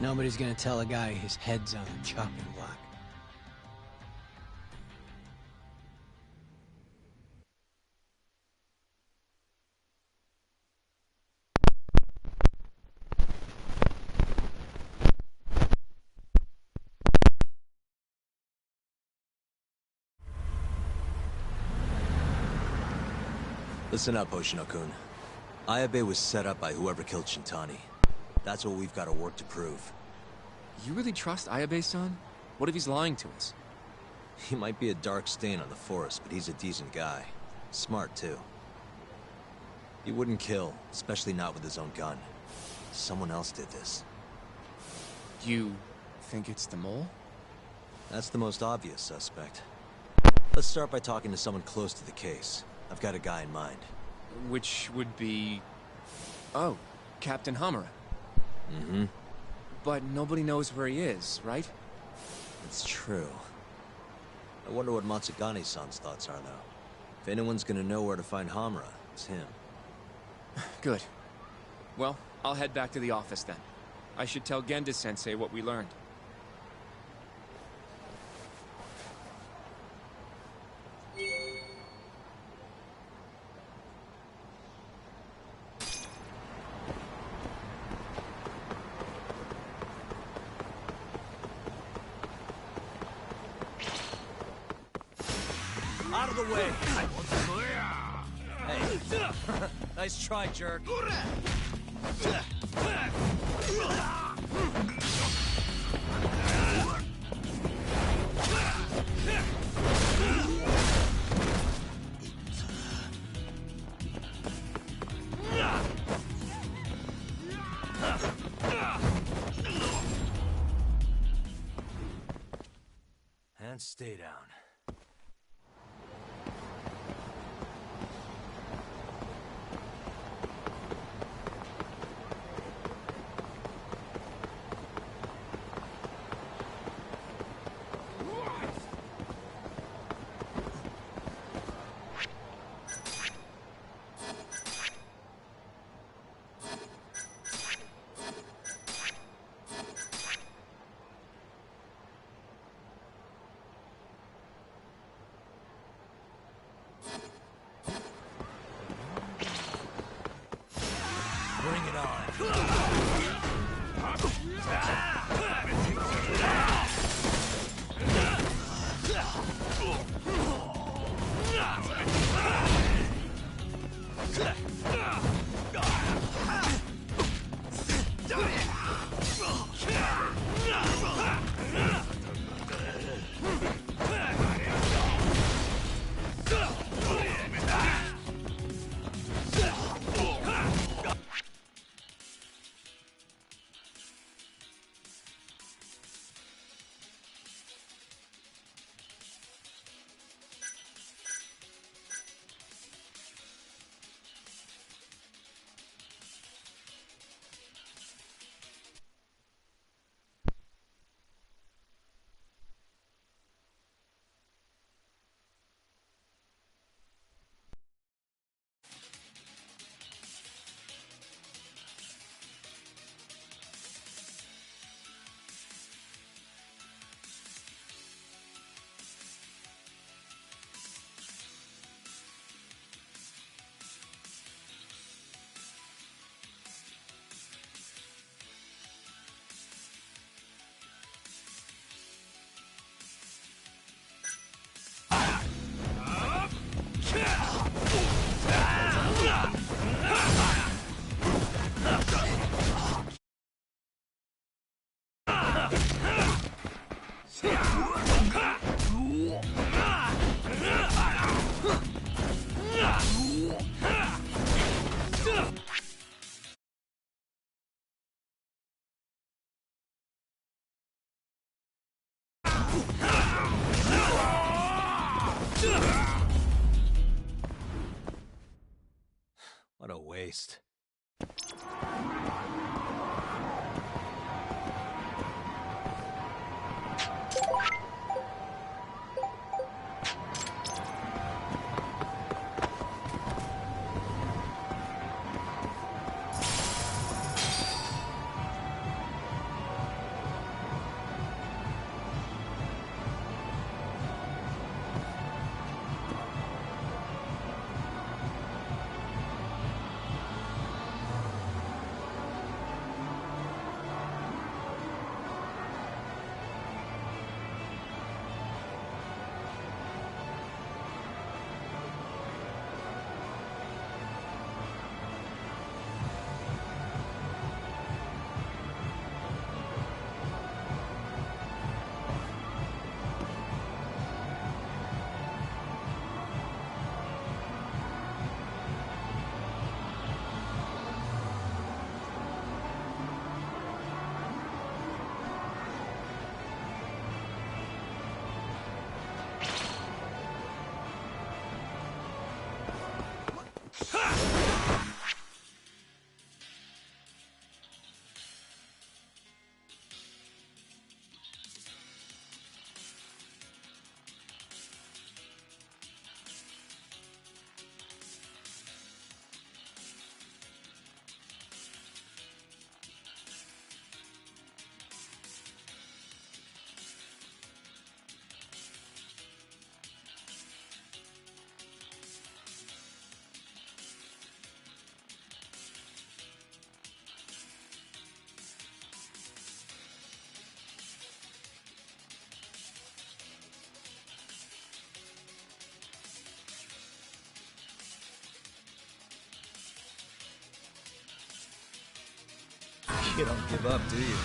Nobody's gonna tell a guy his head's on the chopping block. Listen up, Hoshino-kun. Ayabe was set up by whoever killed Shintani. That's what we've got to work to prove. You really trust Ayabe-san? What if he's lying to us? He might be a dark stain on the force, but he's a decent guy. Smart, too. He wouldn't kill, especially not with his own gun. Someone else did this. You think it's the mole? That's the most obvious suspect. Let's start by talking to someone close to the case. I've got a guy in mind. Which would be... Oh, Captain Hamura. Mm-hmm. But nobody knows where he is, right? It's true. I wonder what Matsugane-san's thoughts are, though. If anyone's gonna know where to find Hamura, it's him. Good. Well, I'll head back to the office then. I should tell Genda-sensei what we learned. Out of the way! Hey. Nice try, jerk. And stay down. Bring it on. What a waste. You don't give up, do you?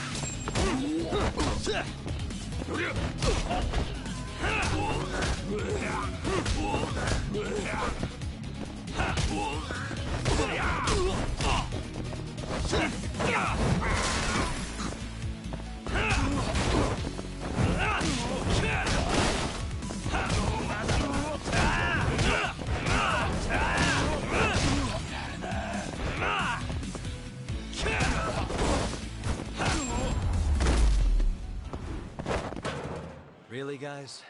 Really, guys?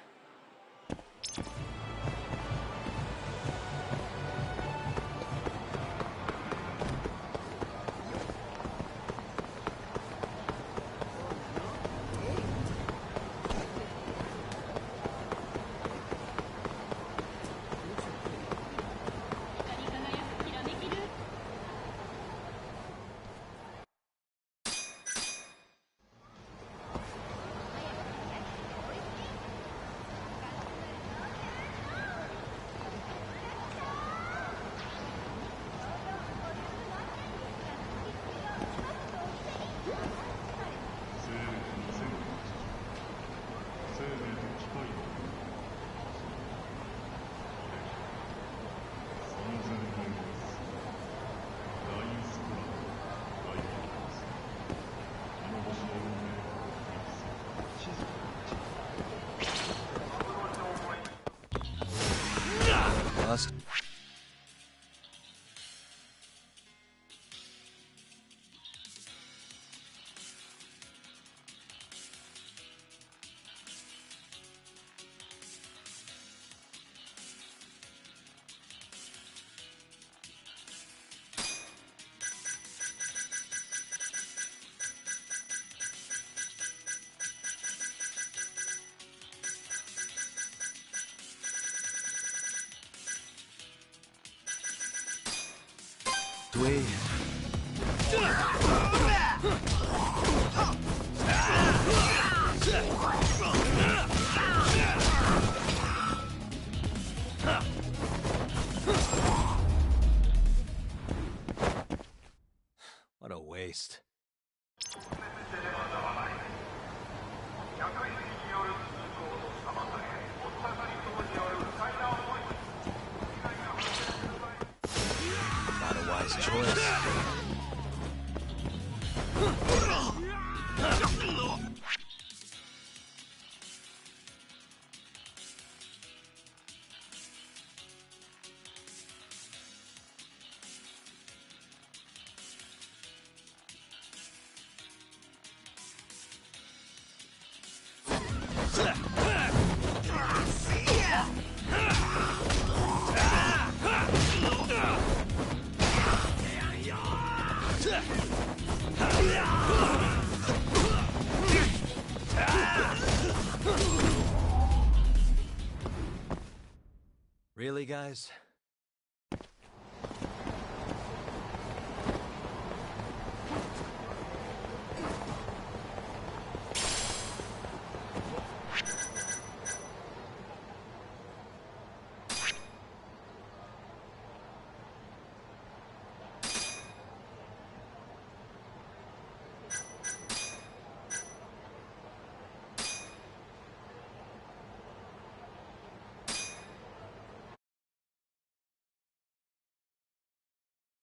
Us. We... What a waste. Not a wise choice. Really, guys?